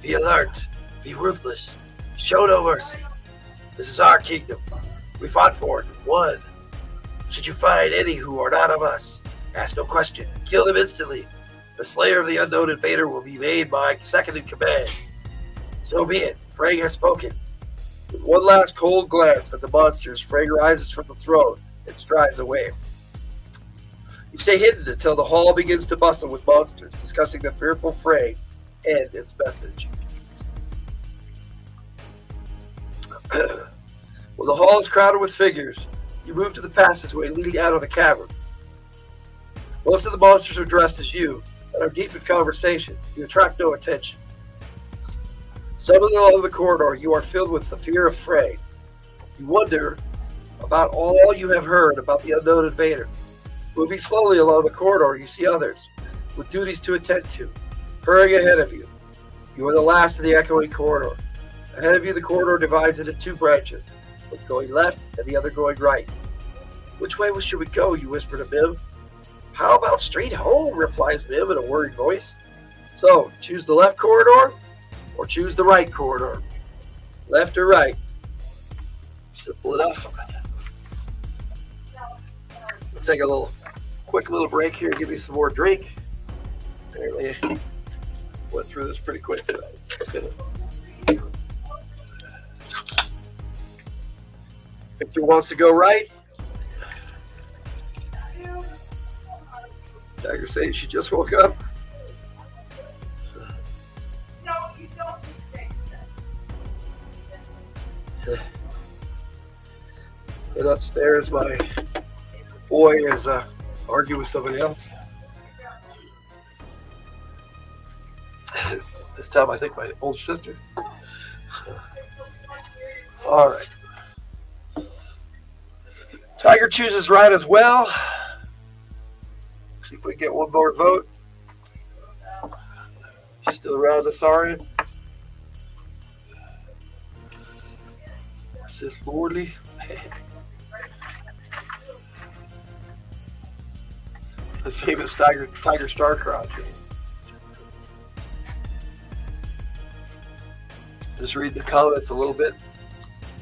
"Be alert, be ruthless, show no mercy. This is our kingdom. We fought for it and won. Should you find any who are not of us, ask no question, kill them instantly. The slayer of the unknown invader will be made my second in command." So be it. Frey has spoken. With one last cold glance at the monsters, Frey rises from the throne and strides away. You stay hidden until the hall begins to bustle with monsters, discussing the fearful Frey and its message. When the hall is crowded with figures, you move to the passageway leading out of the cavern. Most of the monsters are dressed as you and are deep in conversation. You attract no attention. Suddenly along the corridor, you are filled with the fear of Frey. You wonder about all you have heard about the unknown invader. Moving slowly along the corridor, you see others with duties to attend to, hurrying ahead of you. You are the last of the echoing corridor. Ahead of you, the corridor divides into two branches, one going left and the other going right. "Which way should we go?" you whisper to Mim. "How about straight home?" replies Mim in a worried voice. "So, choose the left corridor or choose the right corridor. Left or right?" Simple enough. We'll take a quick little break here and give you some more drink. Apparently, went through this pretty quick today. Victor wants to go right. Tiger saying she just woke up. No, you don't make sense. And upstairs, my boy is argue with somebody else. This time I think my older sister. All right. Tiger chooses right as well. See if we can get one more vote. Still around, Asari. Sith Lordly. The famous Tiger Starcross. Just read the comments a little bit.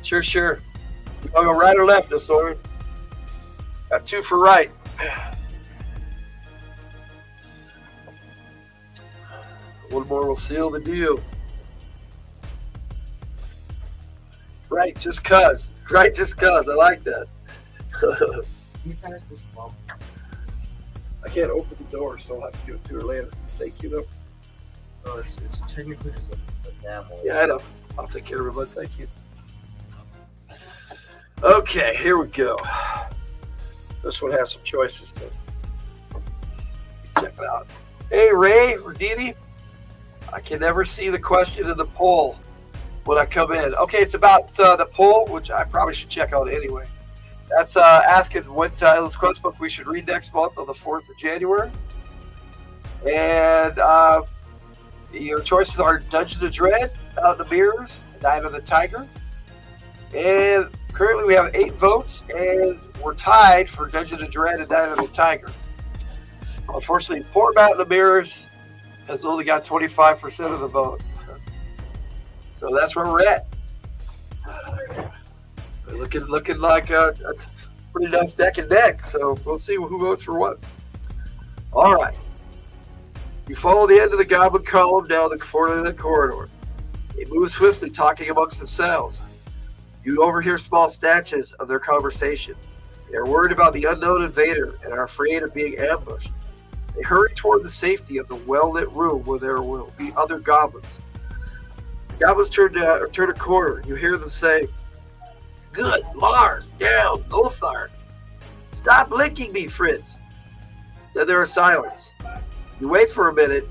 Sure. You want to go right or left, Asari? Got 2 for right. One more will seal the deal. Right, just cuz. Right, just cuz. I like that. Can you pass this bump? I can't open the door, so I'll have to do it to her later. Thank you, though. Oh, it's technically just a enamel. Yeah, I know. I'll take care of it, bud. Thank you. Okay, here we go. This one has some choices, so check it out. Hey, Ray or Didi, I can never see the question in the poll when I come in. Okay, it's about the poll, which I probably should check out anyway. That's asking what Endless Quest book we should read next month on the 4th of January. And your choices are Dungeon of Dread, Out of the Mirrors, Night of the Tiger. And currently we have 8 votes, and we're tied for Dungeon of Dread and Night of the Tiger. Unfortunately, poor Out of the Mirrors has only got 25% of the vote. So that's where we're at. Looking like a pretty nice neck and neck. So we'll see who votes for what. All right. You follow the end of the goblin column down the corridor. They move swiftly, talking amongst themselves. You overhear small snatches of their conversation. They are worried about the unknown invader and are afraid of being ambushed. They hurry toward the safety of the well-lit room where there will be other goblins. The goblins turn a corner. You hear them say, "Good, Lars, down, Lothar. Stop licking me, Fritz." Then there is silence. You wait for a minute.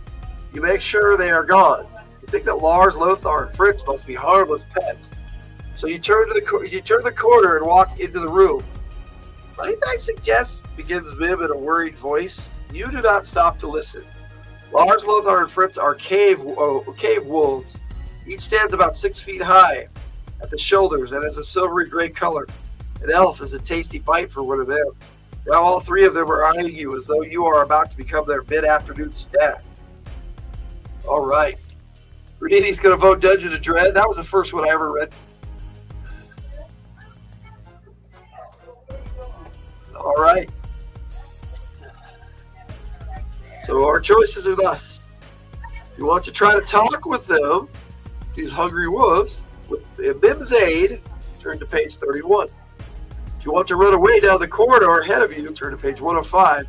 You make sure they are gone. You think that Lars, Lothar, and Fritz must be harmless pets. So you turn the corner and walk into the room. "Might I suggest," begins Mim in a worried voice. You do not stop to listen. Lars, Lothar, and Fritz are cave wolves. Each stands about 6 feet high at the shoulders and has a silvery gray color. An elf is a tasty bite for one of them. Now all 3 of them are eyeing you as though you are about to become their mid-afternoon snack. All right. Renini's going to vote Dungeon of Dread. That was the first one I ever read. All right. So our choices are thus. You want to try to talk with them, these hungry wolves, with Mim's aid, turn to page 31. If you want to run away down the corridor ahead of you, turn to page 105.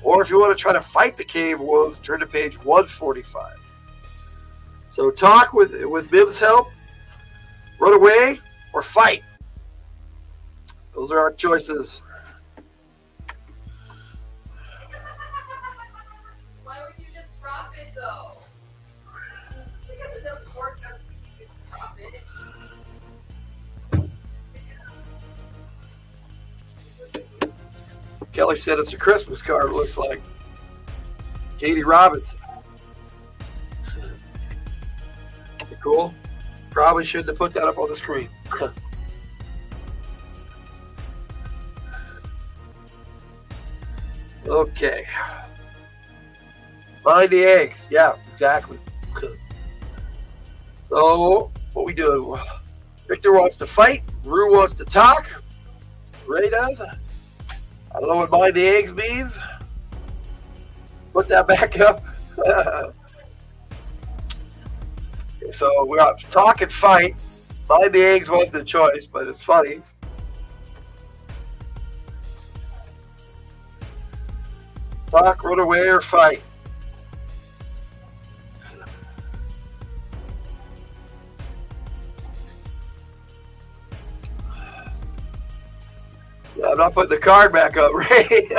Or if you want to try to fight the cave wolves, turn to page 145. So talk with Mim's help, run away, or fight. Those are our choices. Why would you just drop it though? Just because it doesn't work doesn't mean you can drop it. Kelly said it's a Christmas card, it looks like. Katie Robinson. Cool. Probably shouldn't have put that up on the screen. Okay. Mind the eggs. Yeah, exactly. So, what we do? Victor wants to fight. Rue wants to talk. Ray does. I don't know what mind the eggs means. Put that back up. Okay, so we got talk and fight. Mind the eggs was the choice, but it's funny. Talk, run away, or fight. Yeah, I'm not putting the card back up, Ray.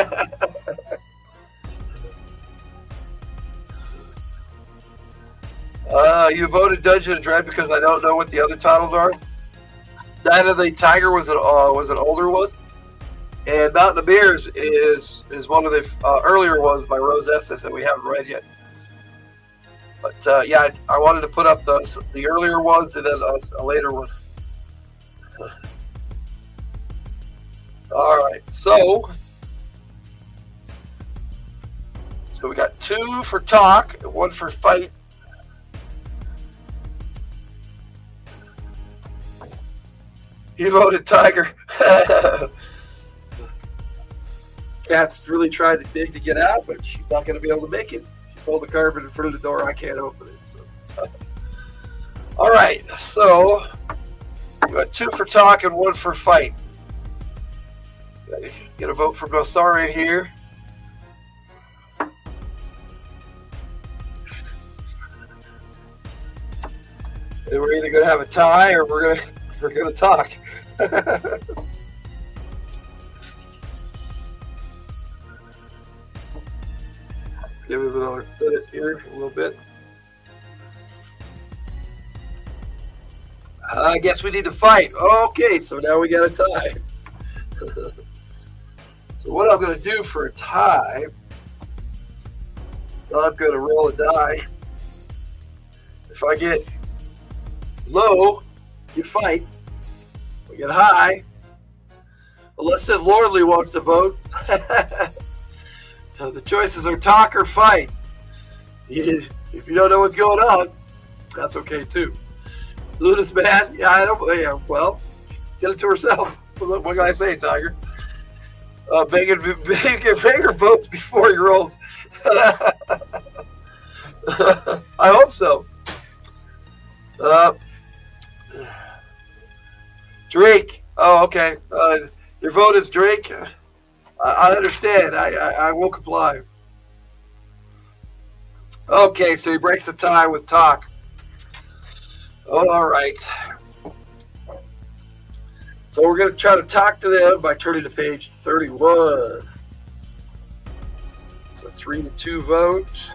You voted Dungeon and Dread because I don't know what the other titles are. Night of the Tiger was an older one, and Mountain of Mirrors is one of the earlier ones by Rose Estes that we haven't read yet. But yeah, I wanted to put up the earlier ones and then a later one. All right, so we got 2 for talk and 1 for fight. He voted Tiger. Cat's really tried to dig to get out, but she's not going to be able to make it. She pulled the carpet in front of the door. I can't open it. So. All right, so we got 2 for talk and 1 for fight. Get a vote for Nosari here. And we're either going to have a tie or we're going to talk. Give it another minute here, a little bit. I guess we need to fight. Okay, so now we got a tie. So what I'm going to do for a tie, so I'm going to roll a die. If I get low, you fight. If I get high, unless if Lordly wants to vote, the choices are talk or fight. If you don't know what's going on, that's okay too. Luna's mad. Yeah, I don't. Yeah, well, did it to herself. What can I say, Tiger? Baker votes before he rolls. I hope so. Drake. Oh, okay. Your vote is Drake. I understand. I will comply. Okay, so he breaks the tie with talk. All right. So we're going to try to talk to them by turning to page 31. So 3-2 vote.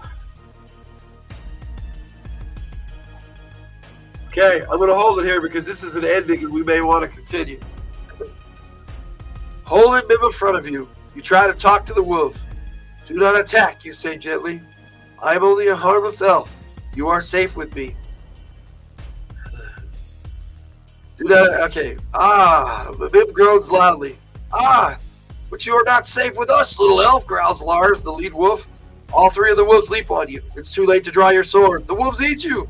Okay, I'm going to hold it here because this is an ending and we may want to continue. Hold him in front of you. You try to talk to the wolf. Do not attack, you say gently. I am only a harmless elf. You are safe with me. Do not, okay. Bib groans loudly. But you are not safe with us, little elf, growls Lars, the lead wolf. All 3 of the wolves leap on you. It's too late to draw your sword. The wolves eat you.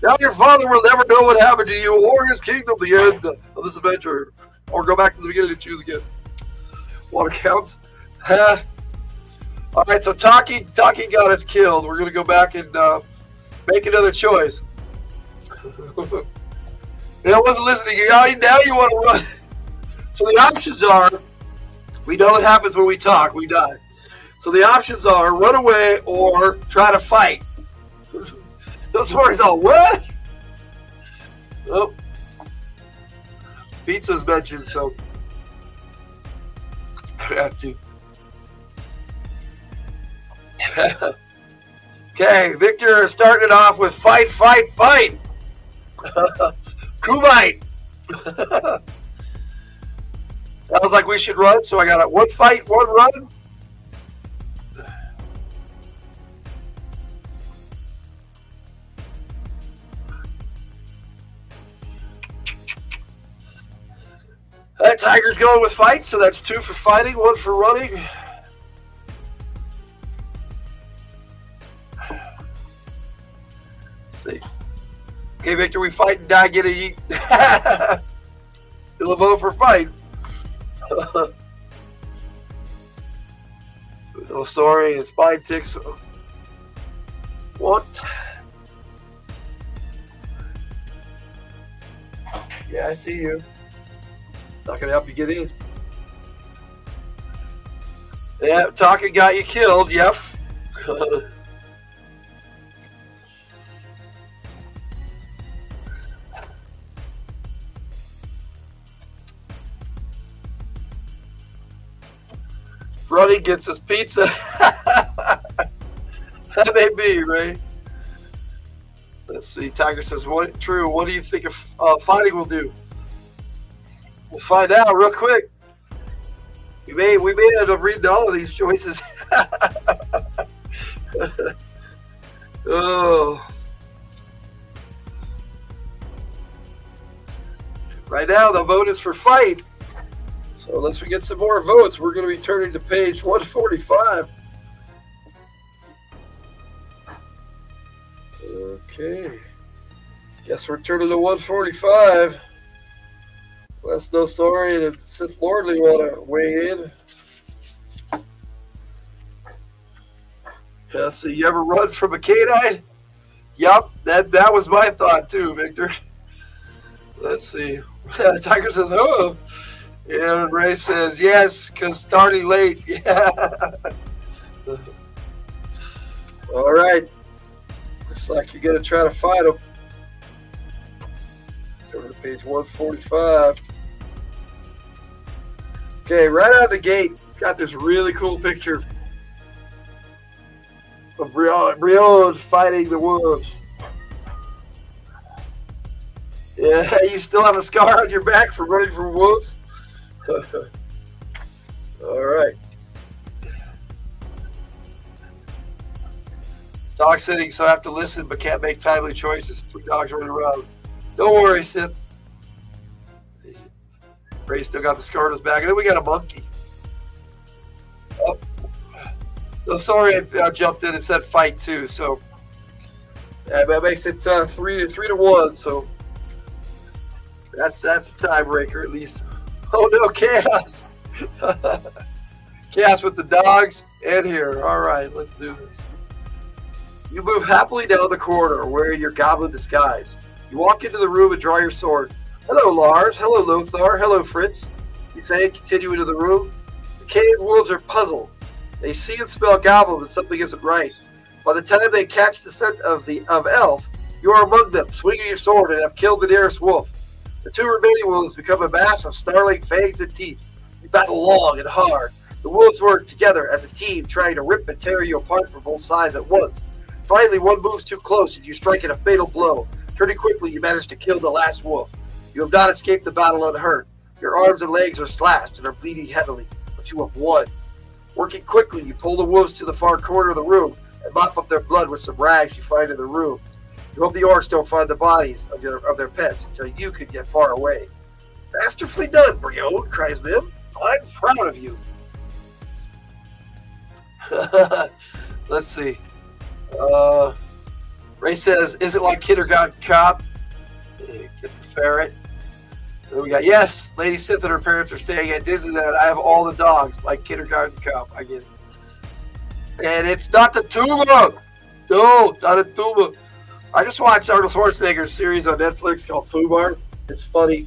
Now your father will never know what happened to you or his kingdom, the end of this adventure. Or go back to the beginning and choose again. Water counts. All right, so talking got us killed. We're going to go back and make another choice. I wasn't listening. Now you want to run. So the options are, we know what happens when we talk. We die. So the options are run away or try to fight. Those words all, what? Oh. Pizza's mentioned, so I have to. Okay, Victor started off with fight, fight, fight. Kumite. Sounds like we should run, so I got 1 fight, 1 run. That Tiger's going with fight, so that's 2 for fighting, 1 for running. Let's see. Okay, Victor, we fight and die, get a eat. Still a vote for fight. No story, it's spine ticks. What? Yeah, I see you. Not gonna help you get in. Yeah, talking got you killed, yep. Running gets us pizza. That may be, right? Let's see. Tiger says, "What true? What do you think fighting will do?" We'll find out real quick. We may end up reading all of these choices. Oh. Right now, the vote is for fight. So unless we get some more votes, we're going to be turning to page 145. Okay. Guess we're turning to 145. Let's No Story and Sith Lordly want to weigh in. Yeah, so you ever run from a canine? Yup, that was my thought too, Victor. Let's see. Tiger says, "Oh," and Ray says, "Yes, because starting late." Yeah. All right. Looks like you're gonna try to fight him. Go to page 145. Okay, right out of the gate, it's got this really cool picture of Brion fighting the wolves. Yeah, you still have a scar on your back from running from wolves? All right. Dog sitting, so I have to listen but can't make timely choices. 3 dogs running around. Don't worry, Sith. Ray still got the scar on his back. And then we got a monkey. Oh. No, sorry, I jumped in and said fight too. So that makes it 3-1. So that's a tiebreaker at least. Oh no, chaos! Chaos with the dogs and here. All right, let's do this. You move happily down the corridor wearing your goblin disguise. You walk into the room and draw your sword. "Hello, Lars. Hello, Lothar. Hello, Fritz," you say and continue into the room. The cave wolves are puzzled. They see and smell goblin, but something isn't right. By the time they catch the scent of elf, you are among them, swinging your sword, and have killed the nearest wolf. The 2 remaining wolves become a mass of snarling fangs and teeth. You battle long and hard. The wolves work together as a team, trying to rip and tear you apart from both sides at once. Finally, one moves too close, and you strike it a fatal blow. Turning quickly, you manage to kill the last wolf. You have not escaped the battle unhurt. Your arms and legs are slashed and are bleeding heavily, but you have won. Working quickly, you pull the wolves to the far corner of the room and mop up their blood with some rags you find in the room. You hope the orcs don't find the bodies of their pets until you can get far away. "Masterfully done, Brion," cries Mim. "I'm proud of you." Let's see. Ray says, "Is it like Kindergarten Cop?" Get the ferret. Then we got, "Yes, Lady Sith and her parents are staying at Disneyland. I have all the dogs, like Kindergarten Cop." I get it. And it's not the tuba. No, not a tuba. I just watched Arnold Schwarzenegger's series on Netflix called Fubar. It's funny.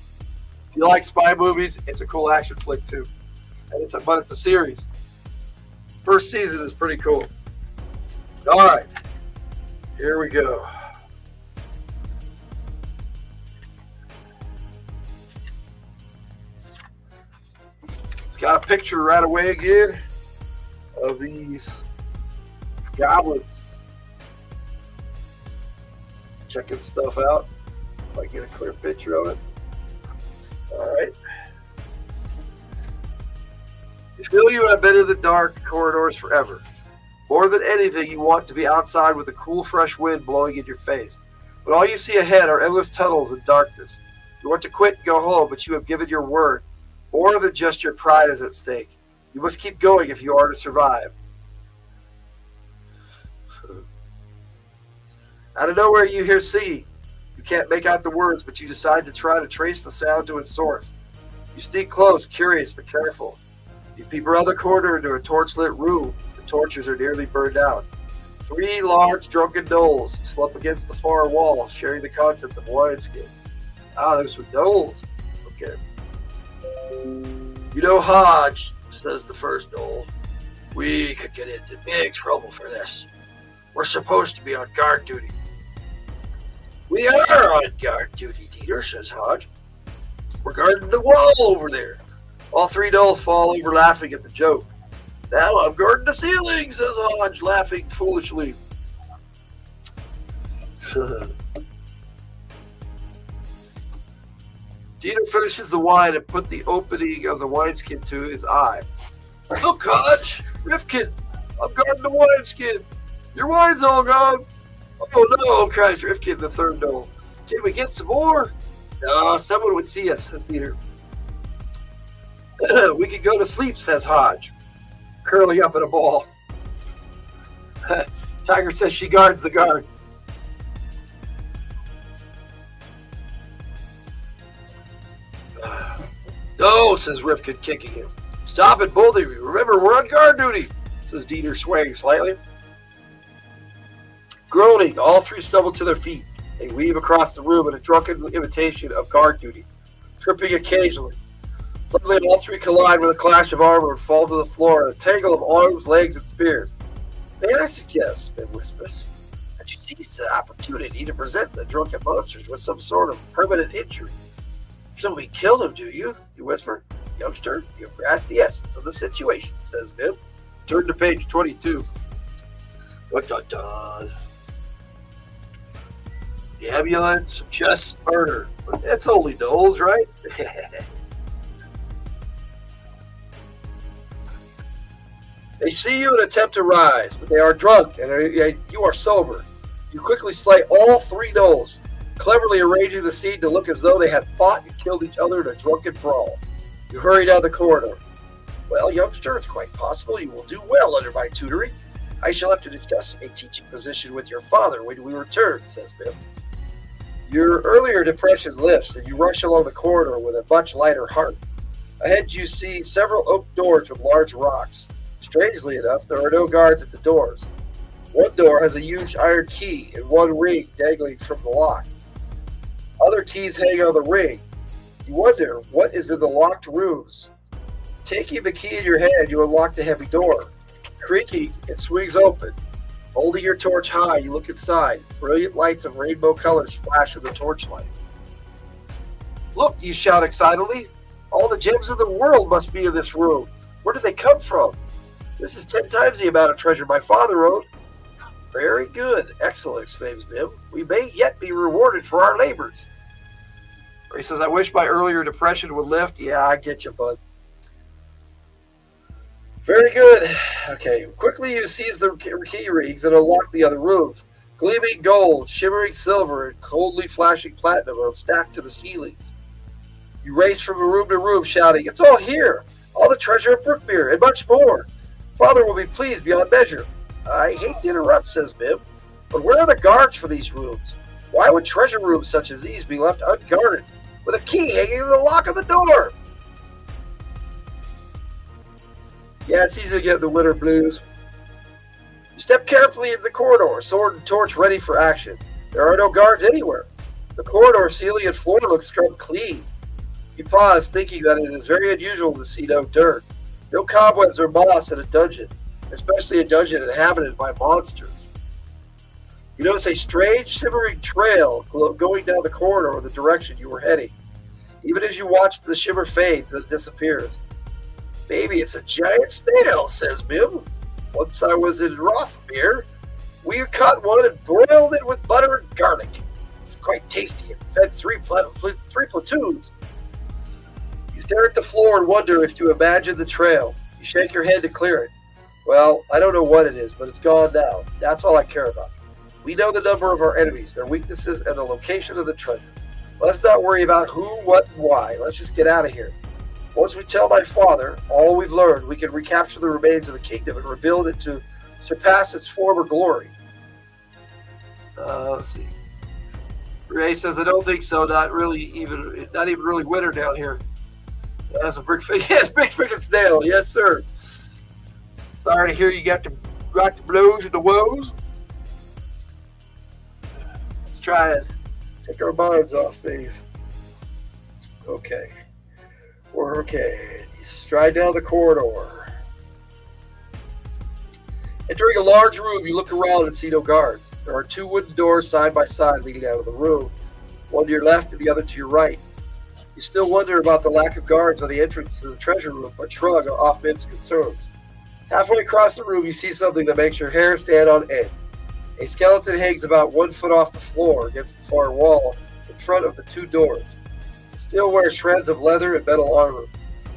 If you like spy movies, it's a cool action flick too. And but it's a series. First season is pretty cool. All right, here we go. It's got a picture right away again of these goblins. Checking stuff out. If I get a clear picture of it. All right. You feel you have been in the dark corridors forever. More than anything, you want to be outside with a cool, fresh wind blowing in your face. But all you see ahead are endless tunnels and darkness. You want to quit and go home, but you have given your word. More than just your pride is at stake. You must keep going if you are to survive. Out of nowhere, you hear singing. You can't make out the words, but you decide to try to trace the sound to its source. You sneak close, curious but careful. You peep around the corner into a torch-lit room. The torches are nearly burned out. 3 large drunken gnolls slump against the far wall, sharing the contents of a wineskin. Ah, those were gnolls. Okay. "You know, Hodge," says the first gnoll, "we could get into big trouble for this. We're supposed to be on guard duty." "We are on guard duty, Dieter," says Hodge. "We're guarding the wall over there." All 3 gnolls fall over laughing at the joke. "Now I'm guarding the ceiling," says Hodge, laughing foolishly. Dieter finishes the wine and put the opening of the wineskin to his eye. Look, Hodge! Rifkin! I'm guarding the wineskin! Your wine's all gone! Oh no, cries Rifkin, the third knoll. Can we get some more? No, someone would see us, says Dieter. We could go to sleep, says Hodge, curling up in a ball. Tiger says she guards the guard. No, says Rifkin, kicking him. Stop it, both of you. Remember, we're on guard duty, says Dieter, swaying slightly. Groaning, all three stumble to their feet. They weave across the room in a drunken imitation of guard duty, tripping occasionally. Suddenly, all three collide with a clash of armor and fall to the floor in a tangle of arms, legs, and spears. May I suggest, Smith whispers, that you seize the opportunity to present the drunken monsters with some sort of permanent injury. You don't mean kill them, do you? You whisper. Youngster, you've grasped the essence of the situation, says Bib. Turn to page 22. Dun, dun, dun. The ambulance suggests murder. It's only Knowles, right? They see you and attempt to rise, but they are drunk and you are sober. You quickly slay all three Knowles, cleverly arranging the scene to look as though they had fought and killed each other in a drunken brawl. You hurry down the corridor. Well, youngster, it's quite possible you will do well under my tutoring. I shall have to discuss a teaching position with your father when we return, says Bib. Your earlier depression lifts, and you rush along the corridor with a much lighter heart. Ahead you see several oak doors with large rocks. Strangely enough, there are no guards at the doors. One door has a huge iron key and one ring dangling from the lock. Other keys hang on the ring. You wonder what is in the locked rooms. Taking the key in your hand, you unlock the heavy door. Creaking, it swings open. Holding your torch high, you look inside. Brilliant lights of rainbow colors flash in the torchlight. Look, you shout excitedly. All the gems of the world must be in this room. Where did they come from? This is 10 times the amount of treasure my father owned. Very good. Excellent, exclaims Bib. We may yet be rewarded for our labors. He says, I wish my earlier depression would lift. Yeah, I get you, bud. Very good. Okay, quickly you seize the key rings and unlock the other rooms. Gleaming gold, shimmering silver, and coldly flashing platinum are stacked to the ceilings. You race from room to room shouting, it's all here! All the treasure of Brookmere, and much more! Father will be pleased beyond measure. I hate to interrupt, says Bib, but where are the guards for these rooms? Why would treasure rooms such as these be left unguarded, with a key hanging in the lock of the door? Yeah, it's easy to get the winter blues. You step carefully into the corridor, sword and torch ready for action. There are no guards anywhere. The corridor ceiling and floor look scrubbed clean. You pause, thinking that it is very unusual to see no dirt. No cobwebs or moss in a dungeon, especially a dungeon inhabited by monsters. You notice a strange, shimmering trail going down the corridor in the direction you were heading. Even as you watch, the shimmer fades and it disappears. Maybe it's a giant snail, says Bib. Once I was in Brookmere, we caught one and broiled it with butter and garlic. It's quite tasty and fed three platoons. You stare at the floor and wonder if you imagine the trail. You shake your head to clear it. Well, I don't know what it is, but it's gone now. That's all I care about. We know the number of our enemies, their weaknesses, and the location of the treasure. Let's not worry about who, what, and why. Let's just get out of here. Once we tell my father all we've learned, we can recapture the remains of the kingdom and rebuild it to surpass its former glory. Let's see. Ray says, I don't think so. Not even really winter down here. That's a big freaking snail. Yes, sir. Sorry to hear you got the blues and the woes. Let's try and take our minds off things. Okay. We're okay. Stride down the corridor. Entering a large room, you look around and see no guards. There are two wooden doors side by side leading out of the room, one to your left and the other to your right. You still wonder about the lack of guards by the entrance to the treasure room, but shrug off Bib's concerns. Halfway across the room, you see something that makes your hair stand on end. A skeleton hangs about 1 foot off the floor against the far wall in front of the two doors. still wears shreds of leather and metal armor.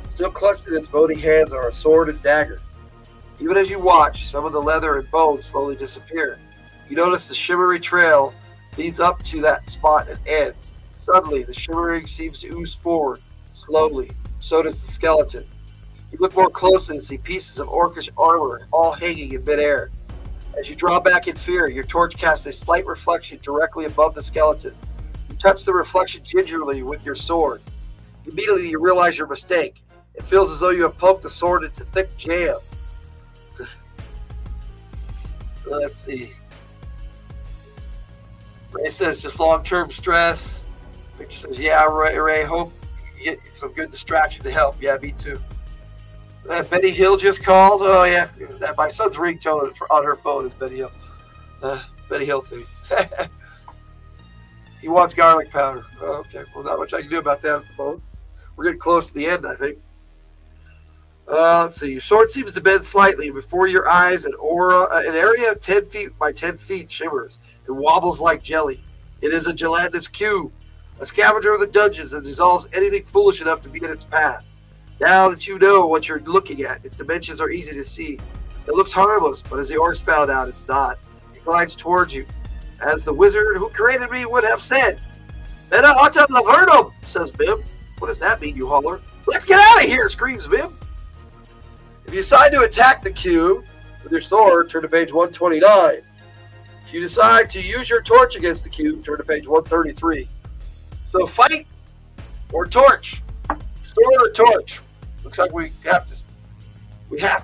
Still clutched in its bony hands are a sword and dagger. Even as you watch, some of the leather and bones slowly disappear. You notice the shimmery trail leads up to that spot and ends. Suddenly, the shimmering seems to ooze forward, slowly. So does the skeleton. You look more closely and see pieces of orcish armor all hanging in midair. As you draw back in fear, your torch casts a slight reflection directly above the skeleton. You touch the reflection gingerly with your sword. Immediately, you realize your mistake. It feels as though you have poked the sword into thick jam. Let's see. Ray says just long-term stress. Victor says, yeah, Ray, hope you get some good distraction to help. Yeah, me too. Betty Hill just called. Oh, yeah. My son's ringtone on her phone is Betty Hill. Betty Hill thing. He wants garlic powder. Oh, okay. Well, not much I can do about that at the moment. We're getting close to the end, I think. Let's see. Your sword seems to bend slightly. Before your eyes, an area of 10 feet by 10 feet shimmers and wobbles like jelly. It is a gelatinous cube, a scavenger of the dungeons that dissolves anything foolish enough to be in its path. Now that you know what you're looking at, its dimensions are easy to see. It looks harmless, but as the orcs found out, it's not. It glides towards you. As the wizard who created me would have said, "Then I ought to have heard him," says Bim. What does that mean, you holler? "Let's get out of here," screams Bim. If you decide to attack the cube with your sword, turn to page 129. If you decide to use your torch against the cube, turn to page 133. So fight or torch? Sword or torch? Looks like we have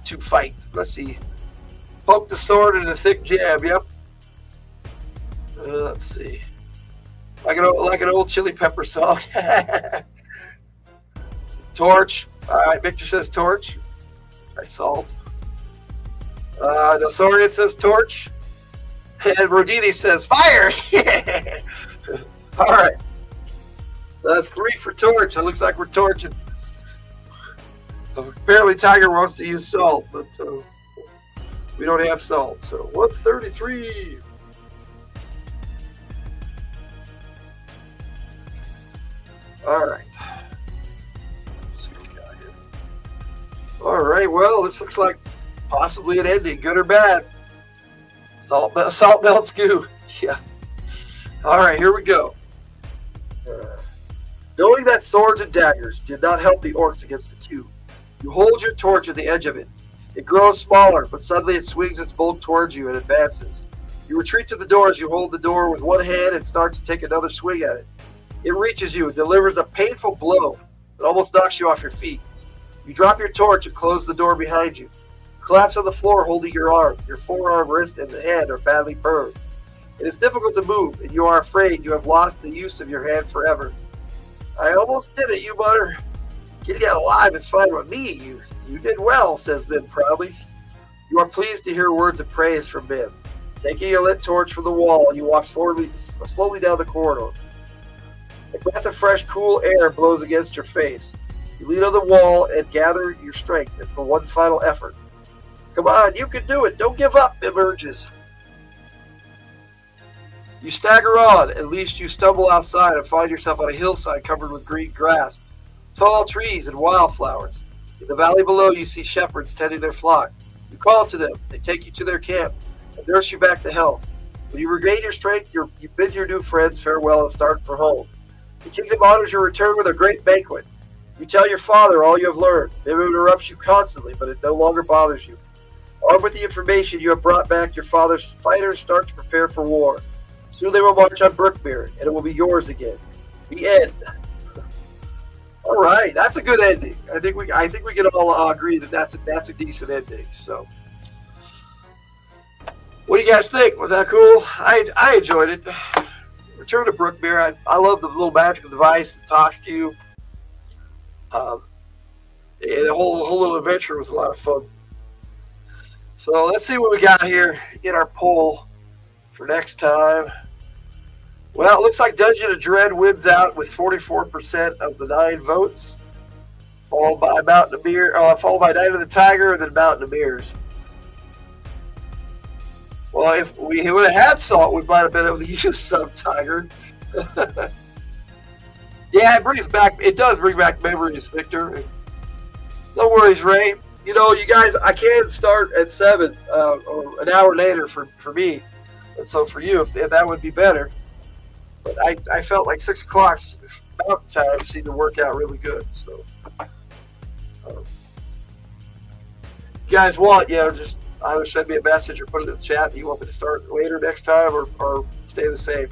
to fight. Let's see. Poke the sword in a thick jab. Yep. Let's see. Like an old Chili Pepper song. Torch. All right. Victor says torch. I salt. Nosorian says torch. And Rodini says fire. All right. So that's 3 for torch. It looks like we're torching. Apparently Tiger wants to use salt, but we don't have salt. So 133. All right. Let's see what we got here. All right. Well, this looks like possibly an ending, good or bad. Salt melts goo. Yeah. All right. Here we go. Knowing that swords and daggers did not help the orcs against the cube, you hold your torch at the edge of it. It grows smaller, but suddenly it swings its bulk towards you and advances. You retreat to the door as you hold the door with one hand and start to take another swing at it. It reaches you and delivers a painful blow that almost knocks you off your feet. You drop your torch and close the door behind you. You collapse on the floor holding your arm. Your forearm, wrist, and the hand are badly burned. It is difficult to move, and you are afraid you have lost the use of your hand forever. "I almost did it, you mutter. Getting out alive is fine with me. You did well," says Bim proudly. You are pleased to hear words of praise from Bim. Taking a lit torch from the wall, you walk slowly down the corridor. A breath of fresh, cool air blows against your face. You lean on the wall and gather your strength for one final effort. "Come on, you can do it. Don't give up," Bim urges. You stagger on, at least you stumble outside and find yourself on a hillside covered with green grass, tall trees, and wildflowers. In the valley below, you see shepherds tending their flock. You call to them. They take you to their camp and nurse you back to health. When you regain your strength, you bid your new friends farewell and start for home. The kingdom honors your return with a great banquet. You tell your father all you have learned. It interrupts you constantly, but it no longer bothers you. Armed with the information you have brought back, your father's fighters start to prepare for war. Soon they will march on Brookmere, and it will be yours again. The end. All right, that's a good ending. I think we can all agree that that's a decent ending. So, what do you guys think? Was that cool? I enjoyed it. Return to Brookmere. I love the little magical device that talks to you. The whole little adventure was a lot of fun. So let's see what we got here in our poll for next time. Well, it looks like Dungeon of Dread wins out with 44% of the 9 votes, followed by Night of the Tiger, and then Mountain of Mirrors. Well, if we would have had salt, we might have been able to use some Tiger. Yeah, Yeah, it brings back. It does bring back memories, Victor. No worries, Ray. You know, you guys, I can start at 7 or an hour later for me, and so for you, if that would be better. But I felt like 6 o'clock's mountain time seemed to work out really good. So, you guys want, just either send me a message or put it in the chat that you want me to start later next time or stay the same.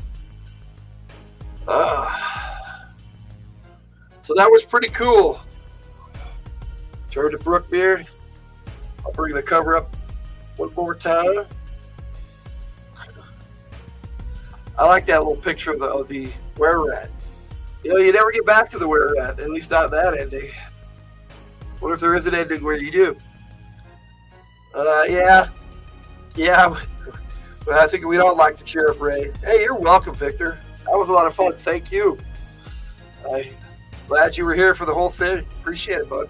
So that was pretty cool. Turn to Brookmere. I'll bring the cover up one more time. I like that little picture of the were-rat. You know, you never get back to the were-rat, at least not that ending. What if there is an ending where you do? Yeah. Well, I think we'd all like to cheer up Ray. Hey, you're welcome, Victor. That was a lot of fun. Thank you. I'm glad you were here for the whole thing. Appreciate it, bud.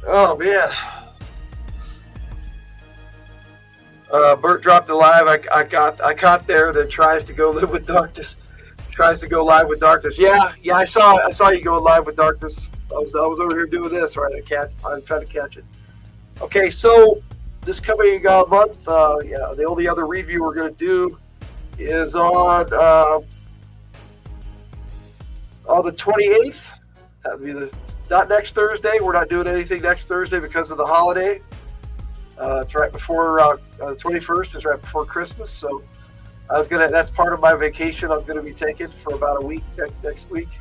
Oh, man. Bert dropped the live. I caught there that tries to go live with darkness. Tries to go live with darkness. Yeah. I saw you going live with darkness. I was over here doing this, right? I tried to catch it. Okay, so this coming month, the only other review we're going to do is on the 28th. That would be not next Thursday. We're not doing anything next Thursday because of the holiday. It's right before the 21st is right before Christmas. So that's part of my vacation I'm going to be taking for about a week next week.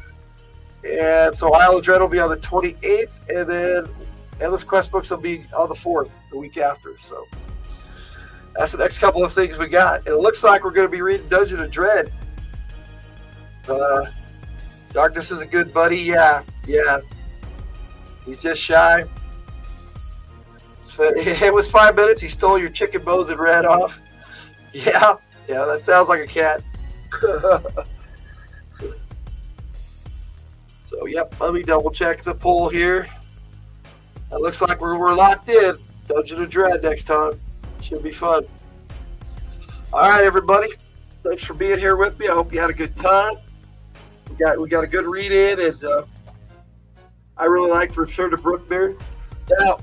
And so Isle of Dread will be on the 28th, and then Endless Quest books will be on the 4th, the week after. So that's the next couple of things we got. And it looks like we're going to be reading Dungeon of Dread. Darkness is a good buddy. Yeah. He's just shy. It was 5 minutes. He stole your chicken bones and ran off. Yeah, that sounds like a cat. So, yep, let me double check the poll here. It looks like we're locked in. Dungeon of Dread next time. Should be fun. All right, everybody. Thanks for being here with me. I hope you had a good time. We got a good read in, and I really like Return to Brookmere. Now,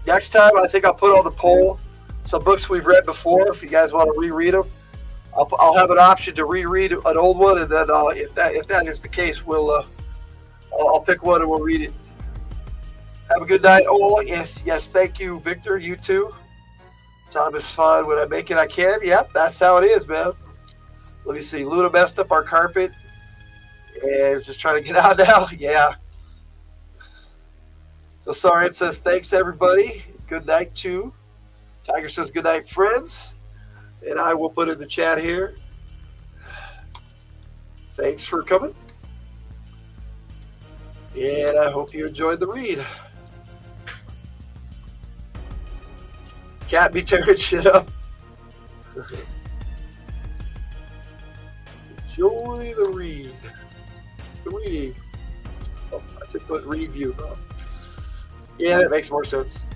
next time I think I'll put on the poll some books we've read before. If you guys want to reread them, I'll have an option to reread an old one, and then if that is the case, I'll pick one and we'll read it. Have a good night, all. Yes. Thank you, Victor. You too. Time is fun. When I make it, I can. Yep, that's how it is, man. Let me see. Luna messed up our carpet. And just trying to get out now. Yeah. So sorry. It says thanks, everybody. Good night, too. Tiger says good night, friends. And I will put in the chat here. Thanks for coming. And I hope you enjoyed the read. Cat be tearing shit up. Enjoy the read. The reading. Oh, I should put review. Oh. Yeah, that makes more sense.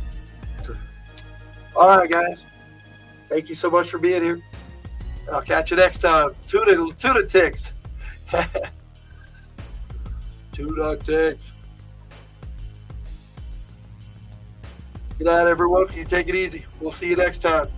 All right, guys. Thank you so much for being here. I'll catch you next time. Tuna ticks. Tuna ticks. Good night, everyone. You take it easy. We'll see you next time.